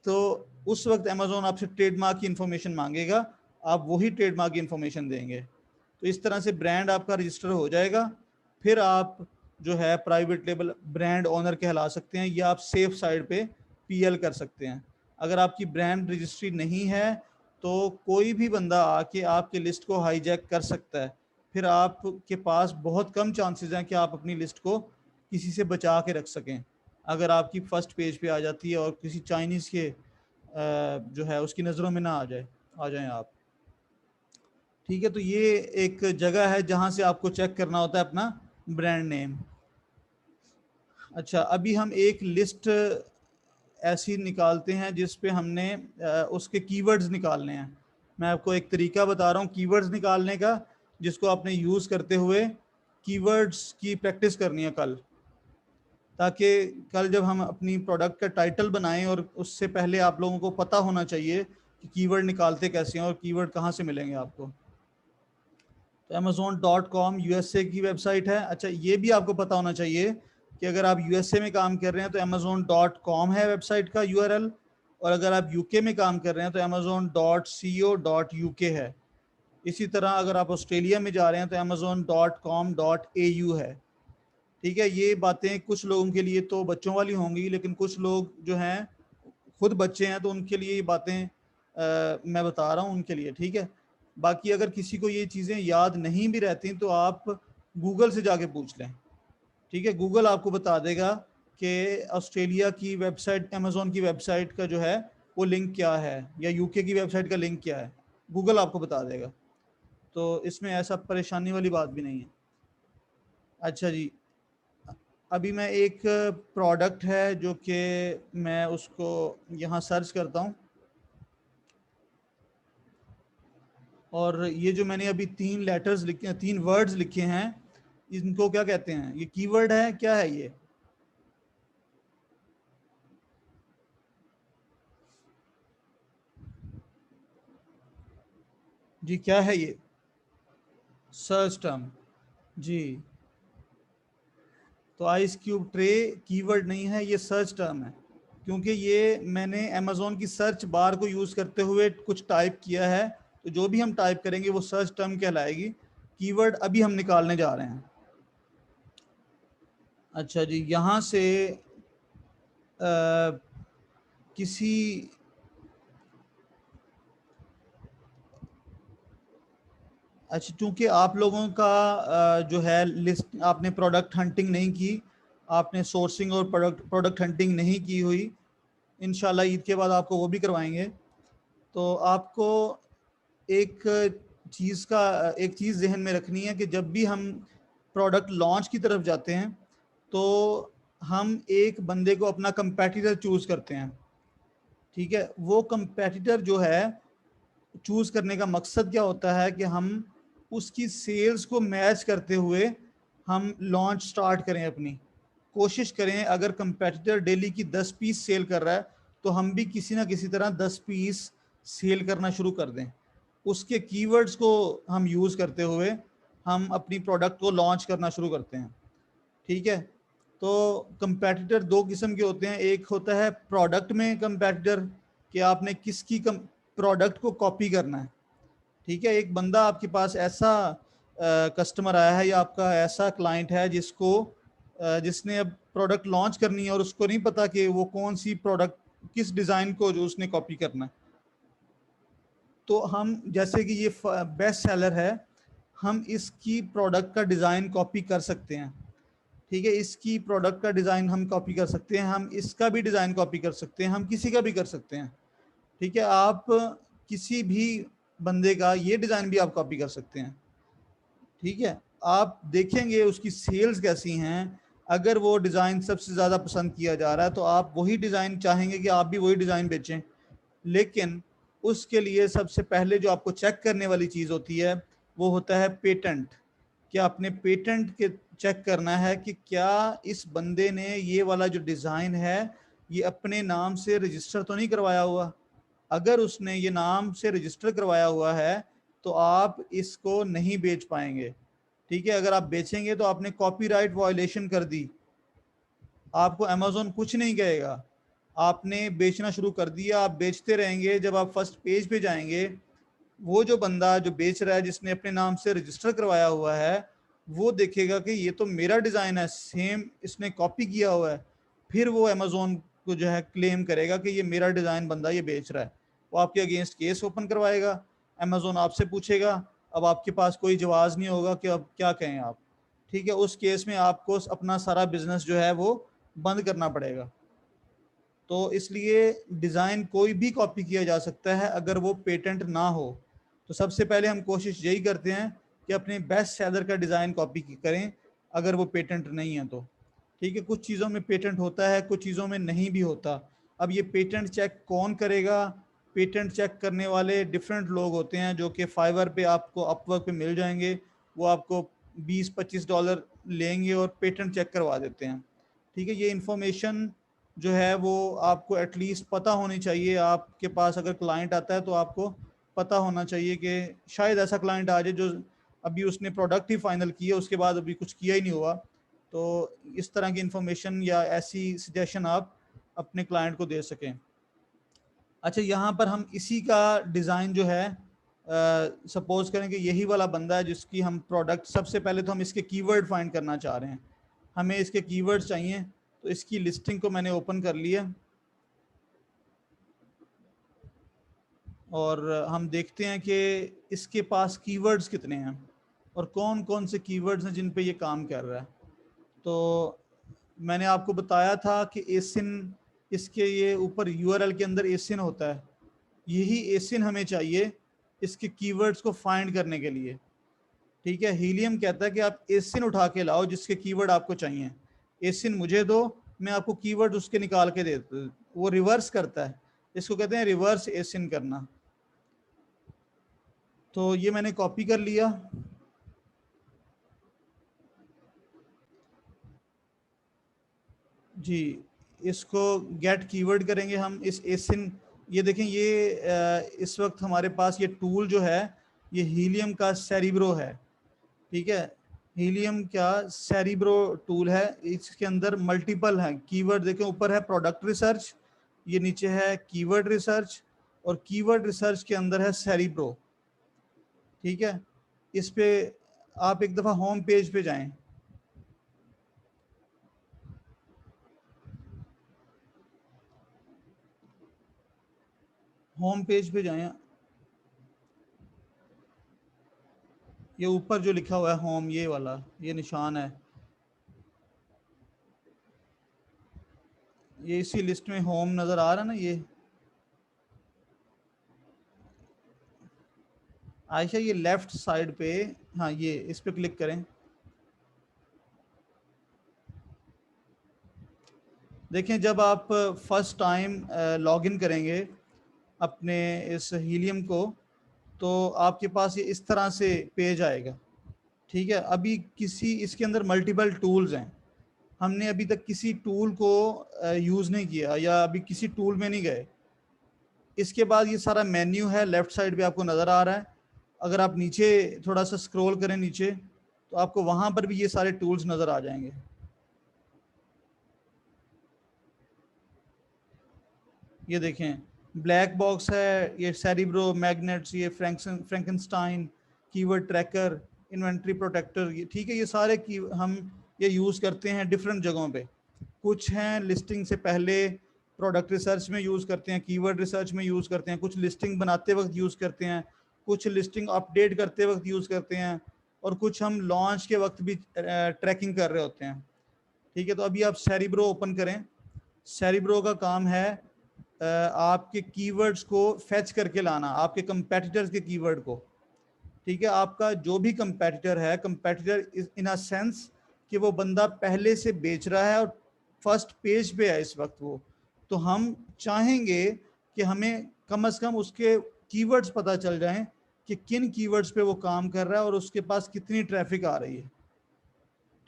तो उस वक्त अमेज़ोन आपसे ट्रेडमार्क की इंफॉर्मेशन मांगेगा, आप वही ट्रेडमार्क की इंफॉर्मेशन देंगे। तो इस तरह से ब्रांड आपका रजिस्टर हो जाएगा। फिर आप जो है प्राइवेट लेबल ब्रांड ओनर कहला सकते हैं या आप सेफ साइड पे पीएल कर सकते हैं। अगर आपकी ब्रांड रजिस्ट्री नहीं है तो कोई भी बंदा आके आपके लिस्ट को हाईजैक कर सकता है। फिर आपके पास बहुत कम चांसेस हैं कि आप अपनी लिस्ट को किसी से बचा के रख सकें। अगर आपकी फर्स्ट पेज पे आ जाती है और किसी चाइनीज़ के जो है उसकी नज़रों में ना आ जाएं आप। ठीक है, तो ये एक जगह है जहाँ से आपको चेक करना होता है अपना ब्रांड नेम। अच्छा, अभी हम एक लिस्ट ऐसी निकालते हैं जिस पे हमने उसके कीवर्ड्स निकालने हैं। मैं आपको एक तरीका बता रहा हूँ कीवर्ड्स निकालने का, जिसको आपने यूज़ करते हुए कीवर्ड्स की प्रैक्टिस करनी है कल, ताकि कल जब हम अपनी प्रोडक्ट का टाइटल बनाएं और उससे पहले आप लोगों को पता होना चाहिए कि कीवर्ड निकालते कैसे हैं और कीवर्ड कहाँ से मिलेंगे आपको। तो Amazon.com यूएसए की वेबसाइट है। अच्छा, ये भी आपको पता होना चाहिए कि अगर आप यूएसए में काम कर रहे हैं तो Amazon.com है वेबसाइट का यूआरएल, और अगर आप यूके में काम कर रहे हैं तो Amazon.co.uk है। इसी तरह अगर आप ऑस्ट्रेलिया में जा रहे हैं तो Amazon.com.au है। ठीक है, ये बातें कुछ लोगों के लिए तो बच्चों वाली होंगी, लेकिन कुछ लोग जो हैं खुद बच्चे हैं तो उनके लिए ये बातें मैं बता रहा हूँ उनके लिए। ठीक है, बाकी अगर किसी को ये चीज़ें याद नहीं भी रहती तो आप गूगल से जाके पूछ लें। ठीक है, गूगल आपको बता देगा कि ऑस्ट्रेलिया की वेबसाइट अमेज़ोन की वेबसाइट का जो है वो लिंक क्या है या यूके की वेबसाइट का लिंक क्या है, गूगल आपको बता देगा। तो इसमें ऐसा परेशानी वाली बात भी नहीं है। अच्छा जी, अभी मैं एक प्रोडक्ट है जो कि मैं उसको यहाँ सर्च करता हूँ और ये जो मैंने अभी 3 लेटर्स लिखे, 3 वर्ड्स लिखे हैं, इनको क्या कहते हैं? ये कीवर्ड है, क्या है ये? जी क्या है ये? Search term. जी, तो आइस क्यूब ट्रे कीवर्ड नहीं है, ये सर्च टर्म है, क्योंकि ये मैंने अमेज़ोन की सर्च बार को यूज़ करते हुए कुछ टाइप किया है, तो जो भी हम टाइप करेंगे वो सर्च टर्म कहलाएगी। कीवर्ड अभी हम निकालने जा रहे हैं। अच्छा जी, यहाँ से अ, किसी अच्छा, चूंकि आप लोगों का जो है लिस्ट, आपने प्रोडक्ट हंटिंग नहीं की, आपने सोर्सिंग और प्रोडक्ट हंटिंग नहीं की हुई, इंशाल्लाह ईद के बाद आपको वो भी करवाएंगे। तो आपको एक एक चीज़ जहन में रखनी है कि जब भी हम प्रोडक्ट लॉन्च की तरफ जाते हैं तो हम एक बंदे को अपना कंपेटिटर चूज़ करते हैं। ठीक है, वो कंपेटिटर जो है चूज़ करने का मकसद क्या होता है कि हम उसकी सेल्स को मैच करते हुए हम लॉन्च स्टार्ट करें। अपनी कोशिश करें, अगर कंपेटिटर डेली की 10 पीस सेल कर रहा है तो हम भी किसी ना किसी तरह 10 पीस सेल करना शुरू कर दें। उसके कीवर्ड्स को हम यूज़ करते हुए हम अपनी प्रोडक्ट को लॉन्च करना शुरू करते हैं। ठीक है, तो कंपेटिटर दो किस्म के होते हैं। एक होता है प्रोडक्ट में कंपेटिटर, कि आपने किसकी प्रोडक्ट को कॉपी करना है। ठीक है, एक बंदा आपके पास ऐसा कस्टमर आया है या आपका ऐसा क्लाइंट है जिसने अब प्रोडक्ट लॉन्च करनी है और उसको नहीं पता कि वो कौन सी प्रोडक्ट, किस डिज़ाइन को जो उसने कॉपी करना है। तो हम, जैसे कि ये बेस्ट सेलर है, हम इसकी प्रोडक्ट का डिज़ाइन कॉपी कर सकते हैं। ठीक है, इसकी प्रोडक्ट का डिज़ाइन हम कॉपी कर सकते हैं, हम इसका भी डिज़ाइन कॉपी कर सकते हैं, हम किसी का भी कर सकते हैं। ठीक है, आप किसी भी बंदे का ये डिज़ाइन भी आप कॉपी कर सकते हैं। ठीक है, आप देखेंगे उसकी सेल्स कैसी हैं। अगर वो डिज़ाइन सबसे ज़्यादा पसंद किया जा रहा है तो आप वही डिज़ाइन चाहेंगे कि आप भी वही डिज़ाइन बेचें। लेकिन उसके लिए सबसे पहले जो आपको चेक करने वाली चीज़ होती है वो होता है पेटेंट। कि आपने पेटेंट के चेक करना है कि क्या इस बंदे ने ये वाला जो डिज़ाइन है ये अपने नाम से रजिस्टर तो नहीं करवाया हुआ। अगर उसने ये नाम से रजिस्टर करवाया हुआ है तो आप इसको नहीं बेच पाएंगे। ठीक है, अगर आप बेचेंगे तो आपने कॉपीराइट वायलेशन कर दी। आपको अमेज़न कुछ नहीं कहेगा, आपने बेचना शुरू कर दिया, आप बेचते रहेंगे। जब आप फर्स्ट पेज पे जाएंगे, वो जो बंदा जो बेच रहा है, जिसने अपने नाम से रजिस्टर करवाया हुआ है, वो देखेगा कि ये तो मेरा डिज़ाइन है, सेम इसने कॉपी किया हुआ है। फिर वो अमेज़न को जो है क्लेम करेगा कि ये मेरा डिज़ाइन बंदा ये बेच रहा है। वो आपके अगेंस्ट केस ओपन करवाएगा। अमेज़न आपसे पूछेगा, अब आपके पास कोई जवाब नहीं होगा कि अब क्या कहें आप। ठीक है, उस केस में आपको अपना सारा बिजनेस जो है वो बंद करना पड़ेगा। तो इसलिए डिज़ाइन कोई भी कॉपी किया जा सकता है अगर वो पेटेंट ना हो। तो सबसे पहले हम कोशिश यही करते हैं कि अपने बेस्ट सेलर का डिज़ाइन कॉपी करें, अगर वो पेटेंट नहीं है तो। ठीक है, कुछ चीज़ों में पेटेंट होता है, कुछ चीज़ों में नहीं भी होता। अब ये पेटेंट चेक कौन करेगा? पेटेंट चेक करने वाले डिफरेंट लोग होते हैं जो कि फाइवर पे आपको, अपवर्क पे मिल जाएंगे। वो आपको $20-25 लेंगे और पेटेंट चेक करवा देते हैं। ठीक है, ये इन्फॉर्मेशन जो है वो आपको एटलीस्ट पता होनी चाहिए। आपके पास अगर क्लाइंट आता है तो आपको पता होना चाहिए कि शायद ऐसा क्लाइंट आ जाए जो अभी उसने प्रोडक्ट ही फाइनल किया, उसके बाद अभी कुछ किया ही नहीं हुआ। तो इस तरह की इंफॉर्मेशन या ऐसी सजेशन आप अपने क्लाइंट को दे सकें। अच्छा, यहाँ पर हम इसी का डिज़ाइन जो है, सपोज करें कि यही वाला बंदा है जिसकी हम प्रोडक्ट, सबसे पहले तो हम इसके कीवर्ड फाइंड करना चाह रहे हैं। हमें इसके कीवर्ड्स चाहिए, तो इसकी लिस्टिंग को मैंने ओपन कर लिया और हम देखते हैं कि इसके पास कीवर्ड्स कितने हैं और कौन कौन से कीवर्ड्स हैं जिन पे ये काम कर रहा है। तो मैंने आपको बताया था कि एसिन, इसके ये ऊपर यूआरएल के अंदर एसिन होता है। यही एसिन हमें चाहिए इसके कीवर्ड्स को फाइंड करने के लिए। ठीक है, हीलियम कहता है कि आप एसिन उठा के लाओ जिसके कीवर्ड आपको चाहिए। एसिन मुझे दो, मैं आपको कीवर्ड उसके निकाल के देता हूँ। वो रिवर्स करता है, इसको कहते हैं रिवर्स एसिन करना। तो ये मैंने कॉपी कर लिया। जी, इसको गेट कीवर्ड करेंगे हम इस एसिन। ये देखें, ये इस वक्त हमारे पास ये टूल जो है ये हीलियम का सेरिब्रो है। ठीक है, हीलियम का सेरिब्रो टूल है। इसके अंदर मल्टीपल हैं कीवर्ड। देखें, ऊपर है प्रोडक्ट रिसर्च, ये नीचे है कीवर्ड रिसर्च, और कीवर्ड रिसर्च के अंदर है सेरिब्रो। ठीक है, इस पे आप एक दफ़ा होम पेज पे जाएं। होम पेज पे जाएं, ये ऊपर जो लिखा हुआ है होम, ये वाला, ये निशान है, ये इसी लिस्ट में होम नज़र आ रहा है ना ये। आयशा, ये लेफ्ट साइड पे, हाँ, ये इस पे क्लिक करें। देखें, जब आप फर्स्ट टाइम लॉगिन करेंगे अपने इस हीलियम को, तो आपके पास ये इस तरह से पेज आएगा। ठीक है, अभी किसी इसके अंदर मल्टीपल टूल्स हैं, हमने अभी तक किसी टूल को यूज़ नहीं किया या अभी किसी टूल में नहीं गए। इसके बाद ये सारा मेन्यू है, लेफ्ट साइड पे आपको नज़र आ रहा है। अगर आप नीचे थोड़ा सा स्क्रॉल करें नीचे, तो आपको वहाँ पर भी ये सारे टूल्स नज़र आ जाएंगे। ये देखें, ब्लैक बॉक्स है, ये सेरिब्रो, मैग्नेट्स, ये Frankenstein, keyword tracker, inventory protector. ये ठीक है, ये सारे की हम ये यूज़ करते हैं डिफरेंट जगहों पे। कुछ हैं लिस्टिंग से पहले प्रोडक्ट रिसर्च में यूज़ करते हैं, कीवर्ड रिसर्च में यूज़ करते हैं, कुछ लिस्टिंग बनाते वक्त यूज़ करते हैं, कुछ लिस्टिंग अपडेट करते वक्त यूज़ करते हैं, और कुछ हम लॉन्च के वक्त भी ट्रैकिंग कर रहे होते हैं। ठीक है, तो अभी आप सेरिब्रो ओपन करें। सेरिब्रो का काम है आपके कीवर्ड्स को फैच करके लाना, आपके कंपेटिटर्स के कीवर्ड को। ठीक है, आपका जो भी कंपेटिटर है, कंपेटिटर इन अ सेंस कि वो बंदा पहले से बेच रहा है और फर्स्ट पेज पे है इस वक्त वो, तो हम चाहेंगे कि हमें कम से कम उसके कीवर्ड्स पता चल जाएं कि किन कीवर्ड्स पे वो काम कर रहा है और उसके पास कितनी ट्रैफिक आ रही है।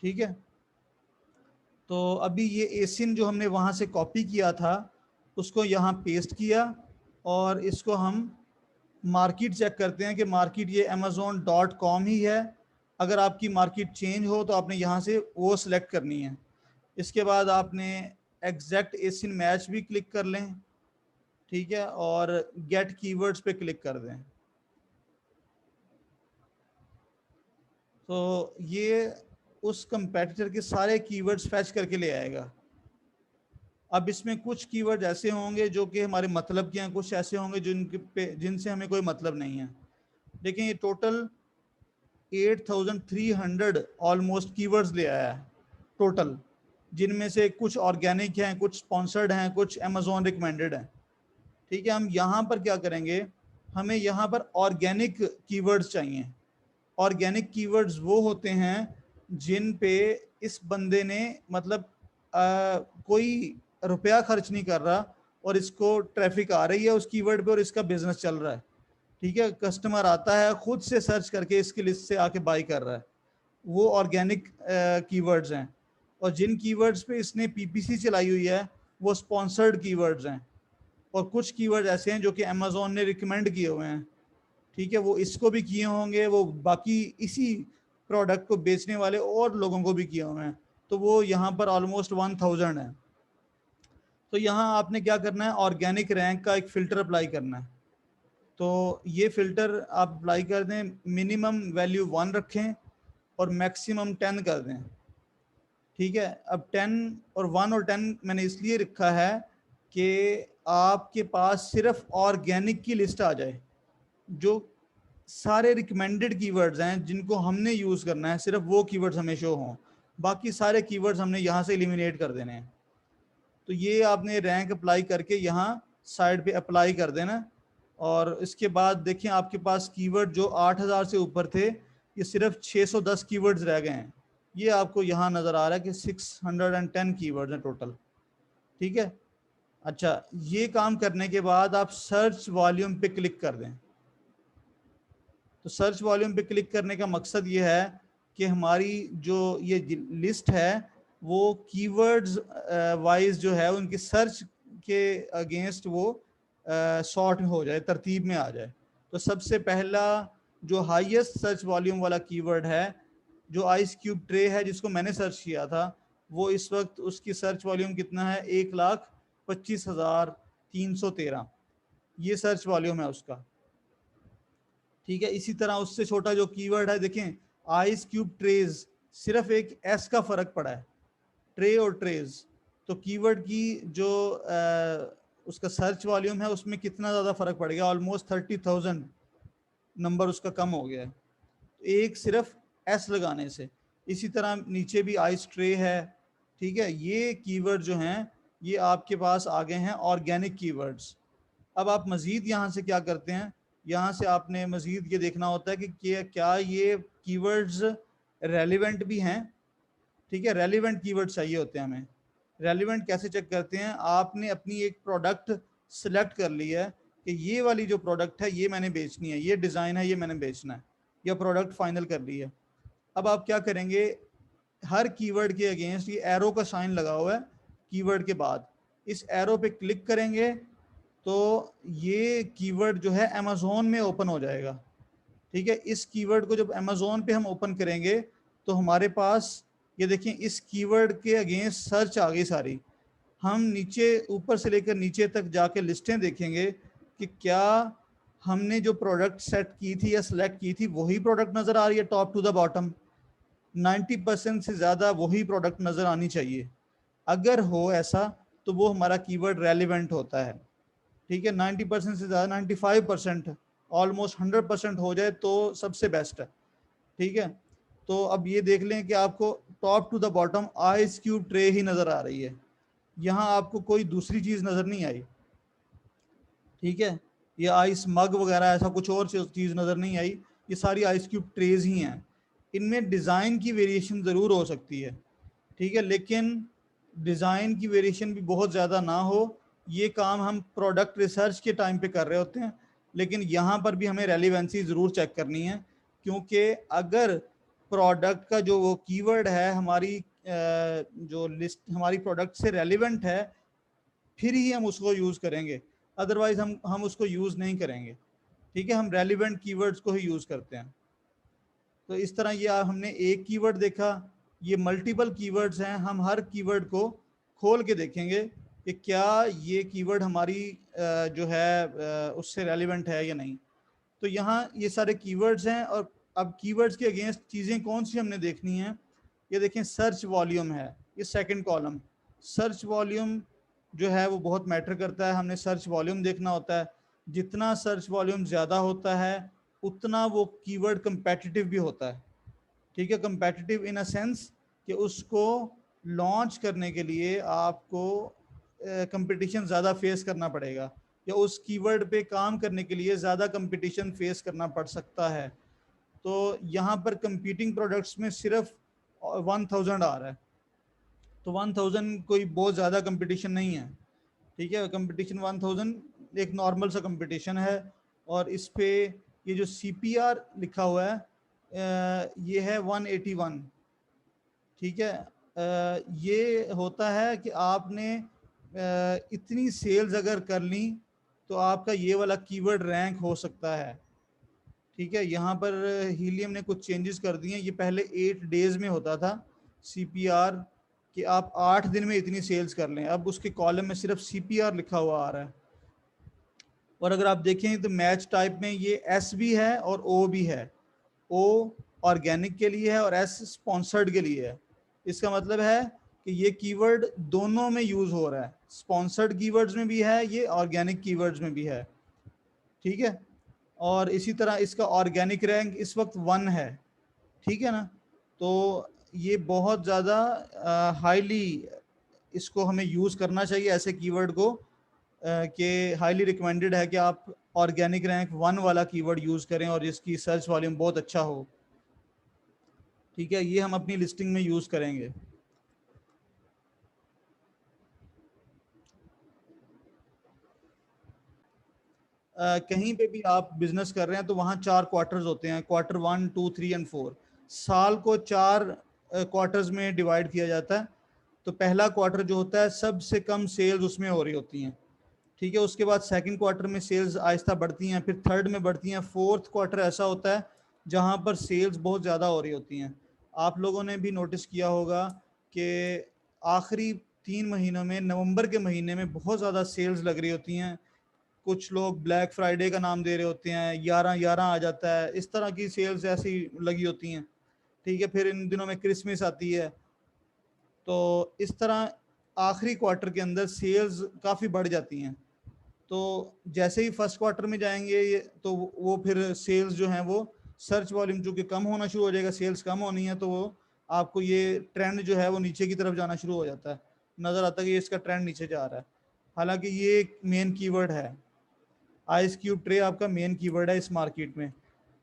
ठीक है, तो अभी ये एसिन जो हमने वहाँ से कॉपी किया था, उसको यहाँ पेस्ट किया, और इसको हम मार्केट चेक करते हैं कि मार्केट ये amazon.com ही है। अगर आपकी मार्केट चेंज हो तो आपने यहाँ से वो सिलेक्ट करनी है। इसके बाद आपने एग्जैक्ट एसिन मैच भी क्लिक कर लें। ठीक है, और गेट कीवर्ड्स पे क्लिक कर दें। तो ये उस कंपेटिटर के सारे कीवर्ड्स फैच करके ले आएगा। अब इसमें कुछ कीवर्ड ऐसे होंगे जो कि हमारे मतलब के हैं, कुछ ऐसे होंगे जिनसे हमें कोई मतलब नहीं है। लेकिन ये टोटल 8300 ऑलमोस्ट कीवर्ड्स ले आया है टोटल, जिनमें से कुछ ऑर्गेनिक हैं, कुछ स्पॉन्सर्ड हैं, कुछ अमेजोन रिकमेंडेड हैं। ठीक है, हम यहाँ पर क्या करेंगे, हमें यहाँ पर ऑर्गेनिक कीवर्ड्स चाहिए। ऑर्गेनिक कीवर्ड्स वो होते हैं जिन पे इस बंदे ने मतलब कोई रुपया खर्च नहीं कर रहा और इसको ट्रैफिक आ रही है उस कीवर्ड पे और इसका बिजनेस चल रहा है। ठीक है, कस्टमर आता है खुद से सर्च करके इसकी लिस्ट से आके बाई कर रहा है, वो ऑर्गेनिक कीवर्ड्स हैं। और जिन कीवर्ड्स पे इसने पीपीसी चलाई हुई है वो स्पॉन्सर्ड कीवर्ड्स हैं। और कुछ कीवर्ड ऐसे हैं जो कि अमेजोन ने रिकमेंड किए हुए हैं। ठीक है, वो इसको भी किए होंगे, वो बाकी इसी प्रोडक्ट को बेचने वाले और लोगों को भी किए हुए हैं, तो वो यहाँ पर ऑलमोस्ट 1000 है। तो यहाँ आपने क्या करना है, ऑर्गेनिक रैंक का एक फ़िल्टर अप्लाई करना है। तो ये फ़िल्टर आप अप्लाई कर दें, मिनिमम वैल्यू 1 रखें और मैक्सिमम 10 कर दें। ठीक है, अब 10 और 1 और 10 मैंने इसलिए रखा है कि आपके पास सिर्फ ऑर्गेनिक की लिस्ट आ जाए, जो सारे रिकमेंडेड कीवर्ड्स हैं जिनको हमने यूज़ करना है, सिर्फ वो कीवर्ड्स हमें शो हों। बाकी सारे कीवर्ड्स हमने यहाँ से एलिमिनेट कर देने हैं। तो ये आपने रैंक अप्लाई करके यहाँ साइड पे अप्लाई कर देना। और इसके बाद देखें, आपके पास कीवर्ड जो 8000 से ऊपर थे, ये सिर्फ 610 कीवर्ड्स रह गए हैं। ये आपको यहाँ नज़र आ रहा है कि 610 कीवर्ड्स हैं टोटल। ठीक है, अच्छा, ये काम करने के बाद आप सर्च वॉल्यूम पे क्लिक कर दें। तो सर्च वॉल्यूम पे क्लिक करने का मकसद ये है कि हमारी जो ये लिस्ट है वो कीवर्ड्स वाइज जो है उनकी सर्च के अगेंस्ट वो सॉर्ट हो जाए, तरतीब में आ जाए। तो सबसे पहला जो हाईएस्ट सर्च वॉल्यूम वाला कीवर्ड है, जो आइस क्यूब ट्रे है जिसको मैंने सर्च किया था, वो इस वक्त उसकी सर्च वॉल्यूम कितना है, 1,25,313, ये सर्च वॉल्यूम है उसका। ठीक है, इसी तरह उससे छोटा जो कीवर्ड है, देखें आइस क्यूब ट्रेज, सिर्फ एक एस का फर्क पड़ा है, ट्रे और ट्रेज। तो कीवर्ड की जो उसका सर्च वॉल्यूम है उसमें कितना ज़्यादा फर्क पड़ गया, ऑलमोस्ट 30,000 नंबर उसका कम हो गया है, एक सिर्फ एस लगाने से। इसी तरह नीचे भी आइस ट्रे है। ठीक है, ये कीवर्ड जो हैं ये आपके पास आ गए हैं ऑर्गेनिक कीवर्ड्स। अब आप मज़ीद यहाँ से क्या करते हैं, यहाँ से आपने मज़ीद ये देखना होता है कि क्या ये कीवर्ड्स रेलिवेंट भी हैं। ठीक है, रेलिवेंट कीवर्ड चाहिए होते हैं हमें। रेलिवेंट कैसे चेक करते हैं, आपने अपनी एक प्रोडक्ट सिलेक्ट कर लिया है कि ये वाली जो प्रोडक्ट है ये मैंने बेचनी है, ये डिज़ाइन है ये मैंने बेचना है, या प्रोडक्ट फाइनल कर ली है। अब आप क्या करेंगे, हर कीवर्ड के अगेंस्ट ये एरो का साइन लगा हुआ है कीवर्ड के बाद, इस एरो पे क्लिक करेंगे तो ये कीवर्ड जो है अमेज़ोन में ओपन हो जाएगा। ठीक है, इस कीवर्ड को जब अमेज़ोन पे हम ओपन करेंगे तो हमारे पास ये देखें इस कीवर्ड के अगेंस्ट सर्च आ गई सारी। हम नीचे ऊपर से लेकर नीचे तक जाके लिस्टें देखेंगे कि क्या हमने जो प्रोडक्ट सेट की थी या सिलेक्ट की थी वही प्रोडक्ट नज़र आ रही है टॉप टू द बॉटम। 90% से ज़्यादा वही प्रोडक्ट नज़र आनी चाहिए। अगर हो ऐसा तो वो हमारा कीवर्ड रेलिवेंट होता है। ठीक है, 90% से ज़्यादा, 95%, ऑलमोस्ट 100% हो जाए तो सबसे बेस्ट है। ठीक है, तो अब ये देख लें कि आपको top to the bottom ice cube tray ही नज़र आ रही है, यहाँ आपको कोई दूसरी चीज़ नज़र नहीं आई। ठीक है, ये आइस मग वगैरह ऐसा कुछ और चीज़ नज़र नहीं आई, ये सारी आइस क्यूब ट्रेज ही हैं। इनमें डिज़ाइन की वेरिएशन ज़रूर हो सकती है। ठीक है, लेकिन डिज़ाइन की वेरिएशन भी बहुत ज़्यादा ना हो। ये काम हम प्रोडक्ट रिसर्च के टाइम पे कर रहे होते हैं, लेकिन यहाँ पर भी हमें रेलिवेंसी ज़रूर चेक करनी है, क्योंकि अगर प्रोडक्ट का जो वो कीवर्ड है हमारी जो लिस्ट हमारी प्रोडक्ट से रेलिवेंट है फिर ही हम उसको यूज़ करेंगे, अदरवाइज हम उसको यूज़ नहीं करेंगे। ठीक है, हम रेलिवेंट कीवर्ड्स को ही यूज़ करते हैं। तो इस तरह ये हमने एक कीवर्ड देखा, ये मल्टीपल कीवर्ड्स हैं, हम हर कीवर्ड को खोल के देखेंगे कि क्या ये कीवर्ड हमारी जो है उससे रेलिवेंट है या नहीं। तो यहाँ ये सारे कीवर्ड्स हैं, और अब कीवर्ड्स के अगेंस्ट चीज़ें कौन सी हमने देखनी है, ये देखें सर्च वॉल्यूम है, ये सेकंड कॉलम। सर्च वॉल्यूम जो है वो बहुत मैटर करता है, हमने सर्च वॉल्यूम देखना होता है। जितना सर्च वॉल्यूम ज़्यादा होता है उतना वो कीवर्ड कंपेटिटिव भी होता है। ठीक है, कंपेटिटिव इन अ सेंस कि उसको लॉन्च करने के लिए आपको कंपटीशन ज़्यादा फेस करना पड़ेगा, या उस कीवर्ड पे काम करने के लिए ज़्यादा कंपटीशन फेस करना पड़ सकता है। तो यहाँ पर कंपीटिंग प्रोडक्ट्स में सिर्फ 1000 आ रहा है, तो 1000 कोई बहुत ज़्यादा कंपटीशन नहीं है। ठीक है, कंपटीशन 1000 एक नॉर्मल सा कंपटीशन है। और इस पे ये जो CPR लिखा हुआ है ये है 181। ठीक है, ये होता है कि आपने इतनी सेल्स अगर कर ली तो आपका ये वाला कीवर्ड रैंक हो सकता है। ठीक है, यहाँ पर हीलियम ने कुछ चेंजेस कर दिए हैं, ये पहले 8 डेज में होता था CPR कि आप 8 दिन में इतनी सेल्स कर लें, अब उसके कॉलम में सिर्फ CPR लिखा हुआ आ रहा है। और अगर आप देखें तो मैच टाइप में ये S भी है और O भी है। O ऑर्गेनिक के लिए है और S स्पॉन्सर्ड के लिए है। इसका मतलब है कि ये कीवर्ड दोनों में यूज़ हो रहा है, स्पॉन्सर्ड कीवर्ड्स में भी है, ये ऑर्गेनिक कीवर्ड्स में भी है। ठीक है, और इसी तरह इसका ऑर्गेनिक रैंक इस वक्त 1 है। ठीक है ना, तो ये बहुत ज़्यादा हाईली इसको हमें यूज़ करना चाहिए ऐसे कीवर्ड को, कि हाईली रिकमेंडेड है कि आप ऑर्गेनिक रैंक 1 वाला कीवर्ड यूज़ करें और इसकी सर्च वॉल्यूम बहुत अच्छा हो। ठीक है, ये हम अपनी लिस्टिंग में यूज़ करेंगे। कहीं पे भी आप बिजनेस कर रहे हैं तो वहाँ 4 क्वार्टर्स होते हैं, क्वार्टर 1, 2, 3 एंड 4। साल को 4 क्वार्टर्स में डिवाइड किया जाता है। तो पहला क्वार्टर जो होता है सबसे कम सेल्स उसमें हो रही होती हैं, ठीक है। उसके बाद सेकंड क्वार्टर में सेल्स आहिस्ता बढ़ती हैं, फिर थर्ड में बढ़ती हैं, फोर्थ क्वार्टर ऐसा होता है जहाँ पर सेल्स बहुत ज़्यादा हो रही होती हैं। आप लोगों ने भी नोटिस किया होगा कि आखिरी 3 महीनों में, नवंबर के महीने में बहुत ज़्यादा सेल्स लग रही होती हैं। कुछ लोग ब्लैक फ्राइडे का नाम दे रहे होते हैं, 11/11 आ जाता है, इस तरह की सेल्स ऐसी लगी होती हैं, ठीक है। फिर इन दिनों में क्रिसमस आती है, तो इस तरह आखिरी क्वार्टर के अंदर सेल्स काफ़ी बढ़ जाती हैं। तो जैसे ही फर्स्ट क्वार्टर में जाएंगे ये, तो वो फिर सेल्स जो हैं वो सर्च वॉल्यूम चूँकि कम होना शुरू हो जाएगा, सेल्स कम होनी है, तो वो आपको ये ट्रेंड जो है वो नीचे की तरफ जाना शुरू हो जाता है, नज़र आता है कि इसका ट्रेंड नीचे जा रहा है। हालांकि ये एक मेन कीवर्ड है, आइस क्यूब ट्रे आपका मेन कीवर्ड है इस मार्केट में।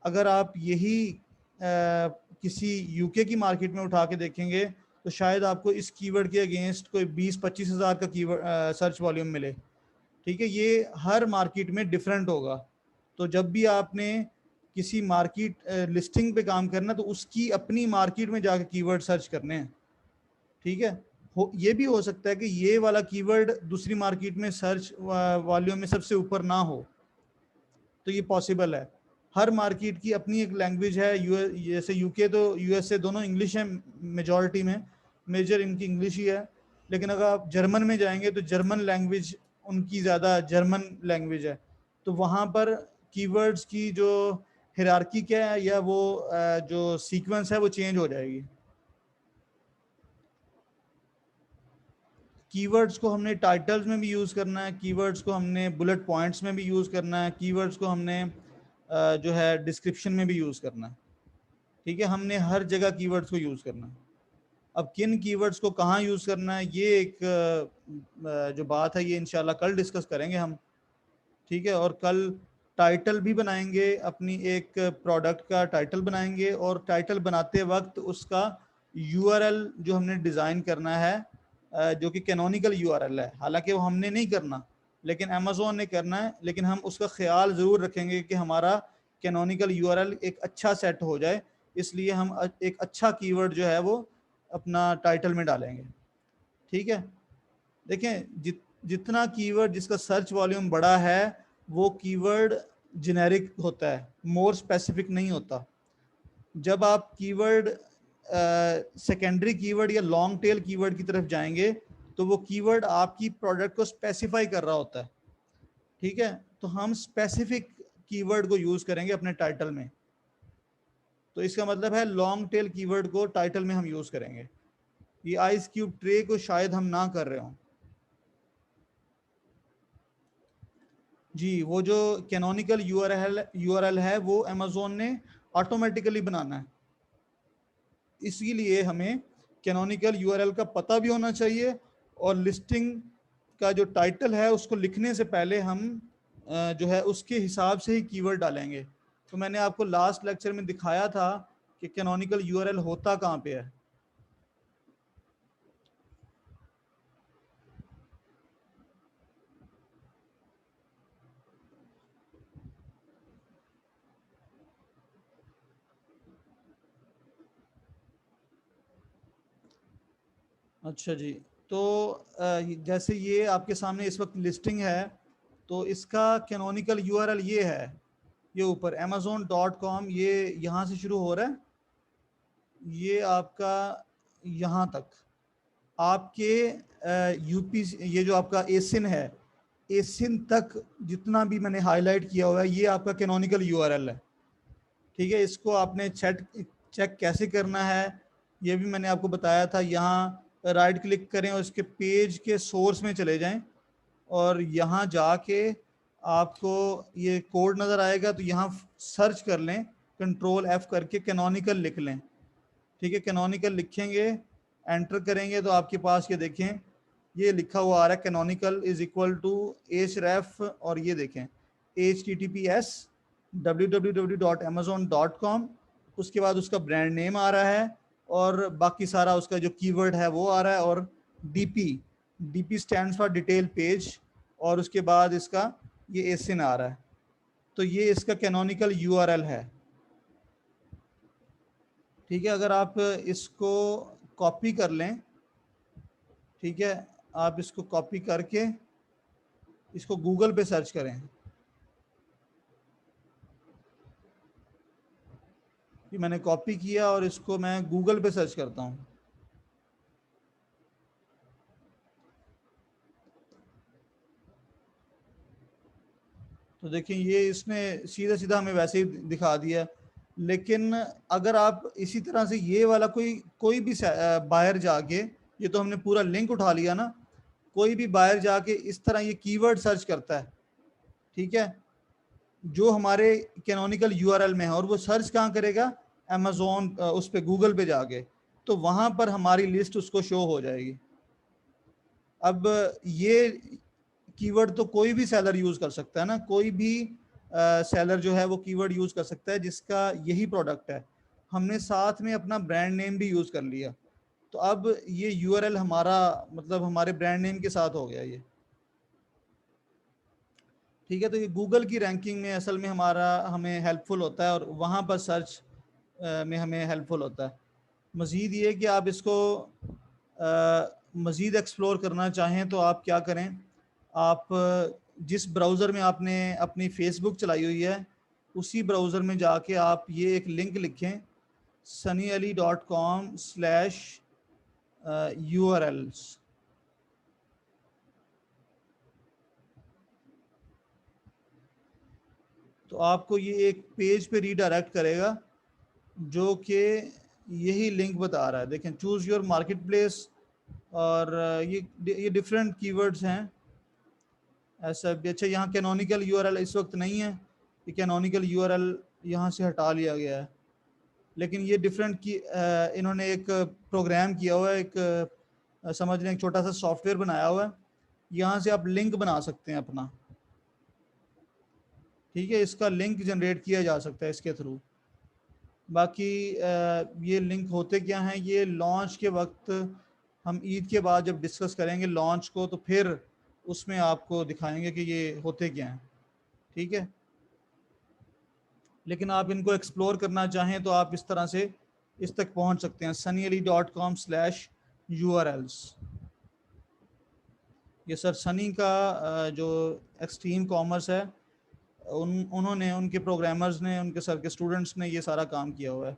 अगर आप यही किसी यूके की मार्केट में उठा के देखेंगे तो शायद आपको इस कीवर्ड के अगेंस्ट कोई 20-25 हज़ार का कीवर्ड सर्च वॉल्यूम मिले, ठीक है। ये हर मार्केट में डिफरेंट होगा। तो जब भी आपने किसी मार्केट लिस्टिंग पे काम करना तो उसकी अपनी मार्केट में जाकर कीवर्ड सर्च करने हैं, ठीक है। ये भी हो सकता है कि ये वाला कीवर्ड दूसरी मार्केट में सर्च वॉल्यूम में सबसे ऊपर ना हो, तो ये पॉसिबल है। हर मार्केट की अपनी एक लैंग्वेज है। जैसे यूके तो यूएस से दोनों इंग्लिश है, मेजॉरिटी में मेजर इनकी इंग्लिश ही है। लेकिन अगर आप जर्मन में जाएंगे तो जर्मन लैंग्वेज उनकी ज़्यादा जर्मन लैंग्वेज है, तो वहाँ पर कीवर्ड्स की जो हिरार्की क्या है या वो जो सीक्वेंस है वो चेंज हो जाएगी। कीवर्ड्स को हमने टाइटल्स में भी यूज़ करना है, कीवर्ड्स को हमने बुलेट पॉइंट्स में भी यूज़ करना है, कीवर्ड्स को हमने जो है डिस्क्रिप्शन में भी यूज़ करना है, ठीक है। हमने हर जगह कीवर्ड्स को यूज़ करना है। अब किन कीवर्ड्स को कहाँ यूज़ करना है, ये एक जो बात है ये इंशाल्लाह कल डिस्कस करेंगे हम, ठीक है। और कल टाइटल भी बनाएंगे, अपनी एक प्रोडक्ट का टाइटल बनाएंगे, और टाइटल बनाते वक्त उसका यूआरएल जो हमने डिज़ाइन करना है, जो कि कैनोनिकल यूआरएल है, हालांकि वो हमने नहीं करना लेकिन अमेज़ॉन ने करना है, लेकिन हम उसका ख्याल ज़रूर रखेंगे कि हमारा कैनोनिकल यूआरएल एक अच्छा सेट हो जाए। इसलिए हम एक अच्छा कीवर्ड जो है वो अपना टाइटल में डालेंगे, ठीक है। देखें, जितना कीवर्ड जिसका सर्च वॉल्यूम बड़ा है वो कीवर्ड जेनेरिक होता है, मोर स्पेसिफिक नहीं होता। जब आप कीवर्ड सेकेंडरी कीवर्ड या लॉन्ग टेल कीवर्ड की तरफ जाएंगे तो वो कीवर्ड आपकी प्रोडक्ट को स्पेसिफाई कर रहा होता है, ठीक है। तो हम स्पेसिफिक कीवर्ड को यूज करेंगे अपने टाइटल में, तो इसका मतलब है लॉन्ग टेल कीवर्ड को टाइटल में हम यूज करेंगे। ये आइस क्यूब ट्रे को शायद हम ना कर रहे हों जी। वो जो कैनोनिकल यूआरएल है वो अमेज़ॉन ने ऑटोमेटिकली बनाना है, इसीलिए हमें कैनोनिकल यूआरएल का पता भी होना चाहिए, और लिस्टिंग का जो टाइटल है उसको लिखने से पहले हम जो है उसके हिसाब से ही कीवर्ड डालेंगे। तो मैंने आपको लास्ट लेक्चर में दिखाया था कि कैनोनिकल यूआरएल होता कहाँ पे है। अच्छा जी, तो जैसे ये आपके सामने इस वक्त लिस्टिंग है, तो इसका कैनोनिकल यूआरएल ये है, ये ऊपर amazon.com, ये यहाँ से शुरू हो रहा है, ये आपका यहाँ तक आपके यूपी, ये जो आपका एसिन है, एसिन तक जितना भी मैंने हाईलाइट किया हुआ है ये आपका कैनोनिकल यूआरएल है, ठीक है। इसको आपने चेक कैसे करना है ये भी मैंने आपको बताया था। यहाँ राइट क्लिक करें और इसके पेज के सोर्स में चले जाएं, और यहाँ जाके आपको ये कोड नज़र आएगा, तो यहाँ सर्च कर लें, कंट्रोल F करके कैनोनिकल लिख लें, ठीक है। कैनोनिकल लिखेंगे, एंटर करेंगे तो आपके पास ये देखें ये लिखा हुआ आ रहा है canonical is equal to href, और ये देखें https://www.amazon.com, उसके बाद उसका ब्रांड नेम आ रहा है, और बाकी सारा उसका जो कीवर्ड है वो आ रहा है, और DP stands for detail page, और उसके बाद इसका ये एसिन आ रहा है, तो ये इसका कैनोनिकल यूआरएल है। ठीक है, अगर आप इसको कॉपी कर लें, ठीक है, आप इसको कॉपी करके इसको गूगल पे सर्च करें कि मैंने कॉपी किया और इसको मैं गूगल पे सर्च करता हूं। तो देखिए ये इसने सीधा सीधा हमें वैसे ही दिखा दिया। लेकिन अगर आप इसी तरह से ये वाला कोई कोई भी बायर जाके, ये तो हमने पूरा लिंक उठा लिया ना, कोई भी बायर जाके इस तरह ये कीवर्ड सर्च करता है, ठीक है, जो हमारे कैनोनिकल यूआरएल में है, और वो सर्च कहाँ करेगा, अमेजोन उस पे गूगल पे जाके, तो वहां पर हमारी लिस्ट उसको शो हो जाएगी। अब ये कीवर्ड तो कोई भी सेलर यूज कर सकता है ना, कोई भी सेलर जो है वो कीवर्ड यूज कर सकता है जिसका यही प्रोडक्ट है। हमने साथ में अपना ब्रांड नेम भी यूज कर लिया, तो अब ये यूआरएल हमारा मतलब हमारे ब्रांड नेम के साथ हो गया ये। ठीक है, तो ये गूगल की रैंकिंग में असल में हमारा हमें हेल्पफुल होता है, और वहाँ पर सर्च में हमें हेल्पफुल होता है। मज़ीद ये कि आप इसको मज़ीद एक्सप्लोर करना चाहें तो आप क्या करें, आप जिस ब्राउज़र में आपने अपनी फेसबुक चलाई हुई है उसी ब्राउज़र में जाके आप ये एक लिंक लिखें, sunnyali.com/urls। तो आपको ये एक पेज पे रीडायरेक्ट करेगा जो कि यही लिंक बता रहा है। देखें, चूज़ योर मार्केट प्लेस, और ये डिफरेंट कीवर्ड्स हैं ऐसा भी। अच्छा, यहाँ कैनोनिकल यूआरएल इस वक्त नहीं है, ये कैनोनिकल यूआरएल यहाँ से हटा लिया गया है, लेकिन ये डिफरेंट की इन्होंने एक प्रोग्राम किया हुआ है, एक समझ लें एक छोटा सा सॉफ्टवेयर बनाया हुआ है, यहाँ से आप लिंक बना सकते हैं अपना। ठीक है, इसका लिंक जनरेट किया जा सकता है इसके थ्रू। बाकी ये लिंक होते क्या हैं, ये लॉन्च के वक्त हम ईद के बाद जब डिस्कस करेंगे लॉन्च को, तो फिर उसमें आपको दिखाएंगे कि ये होते क्या हैं। ठीक है, लेकिन आप इनको एक्सप्लोर करना चाहें तो आप इस तरह से इस तक पहुंच सकते हैं, sunnyali.com/urls। ये सर सनी का जो एक्सट्रीम कॉमर्स है, उन्होंने, उनके प्रोग्रामर्स ने, उनके सर के स्टूडेंट्स ने ये सारा काम किया हुआ है।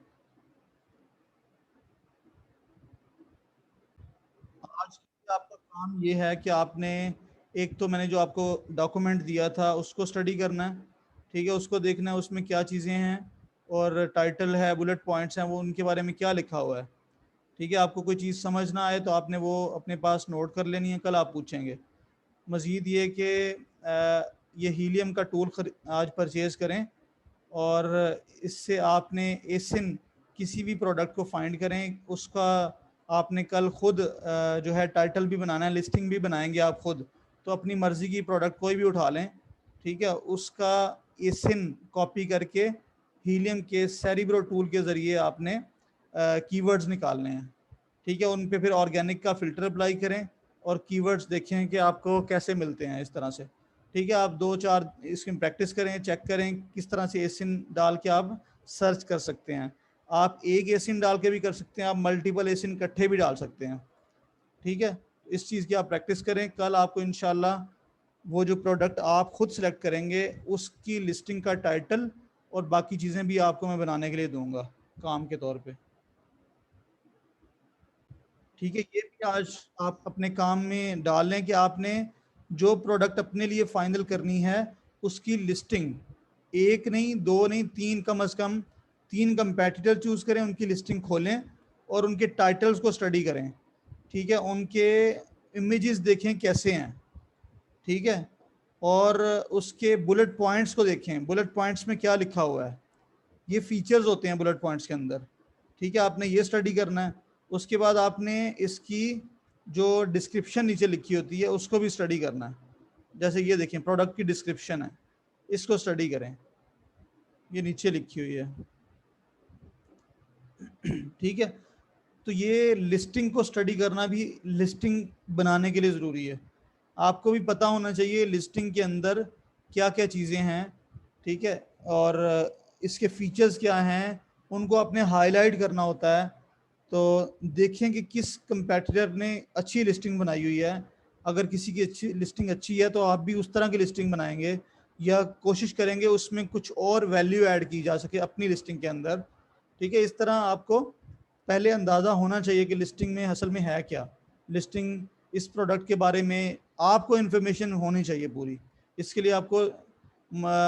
आज आपका काम ये है कि आपने, एक तो मैंने जो आपको डॉक्यूमेंट दिया था उसको स्टडी करना है, ठीक है, उसको देखना है उसमें क्या चीज़ें हैं, और टाइटल है, बुलेट पॉइंट्स हैं, वो उनके बारे में क्या लिखा हुआ है। ठीक है, आपको कोई चीज़ समझ ना आए तो आपने वो अपने पास नोट कर लेनी है, कल आप पूछेंगे। मज़ीद ये कि ये हीलियम का टूल आज परचेज़ करें, और इससे आपने एसिन किसी भी प्रोडक्ट को फाइंड करें, उसका आपने कल खुद जो है टाइटल भी बनाना है, लिस्टिंग भी बनाएंगे आप खुद, तो अपनी मर्ज़ी की प्रोडक्ट कोई भी उठा लें, ठीक है, उसका एसिन कॉपी करके हीलियम के सेरिब्रो टूल के ज़रिए आपने कीवर्ड्स निकालने हैं। ठीक है, उन पे फिर ऑर्गेनिक का फ़िल्टर अप्लाई करें और कीवर्ड्स देखें कि आपको कैसे मिलते हैं इस तरह से। ठीक है, आप 2-4 इसकी प्रैक्टिस करें, चेक करें किस तरह से एसिन डाल के आप सर्च कर सकते हैं। आप एक एसिन डाल के भी कर सकते हैं, आप मल्टीपल एसिन इकट्ठे भी डाल सकते हैं। ठीक है, इस चीज़ की आप प्रैक्टिस करें, कल आपको इंशाल्लाह वो जो प्रोडक्ट आप खुद सेलेक्ट करेंगे उसकी लिस्टिंग का टाइटल और बाकी चीज़ें भी आपको मैं बनाने के लिए दूंगा काम के तौर पे। ठीक है, ये भी आज आप अपने काम में डाल लें कि आपने जो प्रोडक्ट अपने लिए फाइनल करनी है उसकी लिस्टिंग, एक नहीं, दो नहीं, तीन, कम से कम 3 कंपेटिटर चूज करें, उनकी लिस्टिंग खोलें और उनके टाइटल्स को स्टडी करें। ठीक है, उनके इमेजेस देखें कैसे हैं, ठीक है, और उसके बुलेट पॉइंट्स को देखें, बुलेट पॉइंट्स में क्या लिखा हुआ है, ये फीचर्स होते हैं बुलेट पॉइंट्स के अंदर। ठीक है, आपने ये स्टडी करना है। उसके बाद आपने इसकी जो डिस्क्रिप्शन नीचे लिखी होती है उसको भी स्टडी करना है। जैसे ये देखें, प्रोडक्ट की डिस्क्रिप्शन है, इसको स्टडी करें, ये नीचे लिखी हुई है। ठीक है, तो ये लिस्टिंग को स्टडी करना भी लिस्टिंग बनाने के लिए ज़रूरी है। आपको भी पता होना चाहिए लिस्टिंग के अंदर क्या क्या चीज़ें हैं। ठीक है, और इसके फीचर्स क्या हैं उनको आपने हाईलाइट करना होता है। तो देखें कि किस कंपेटिटर ने अच्छी लिस्टिंग बनाई हुई है। अगर किसी की अच्छी लिस्टिंग अच्छी है तो आप भी उस तरह की लिस्टिंग बनाएंगे, या कोशिश करेंगे उसमें कुछ और वैल्यू ऐड की जा सके अपनी लिस्टिंग के अंदर। ठीक है, इस तरह आपको पहले अंदाज़ा होना चाहिए कि लिस्टिंग में असल में है क्या। लिस्टिंग इस प्रोडक्ट के बारे में आपको इन्फॉर्मेशन होनी चाहिए पूरी। इसके लिए आपको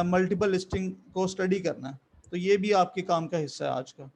मल्टीपल लिस्टिंग को स्टडी करना है। तो ये भी आपके काम का हिस्सा है आज का।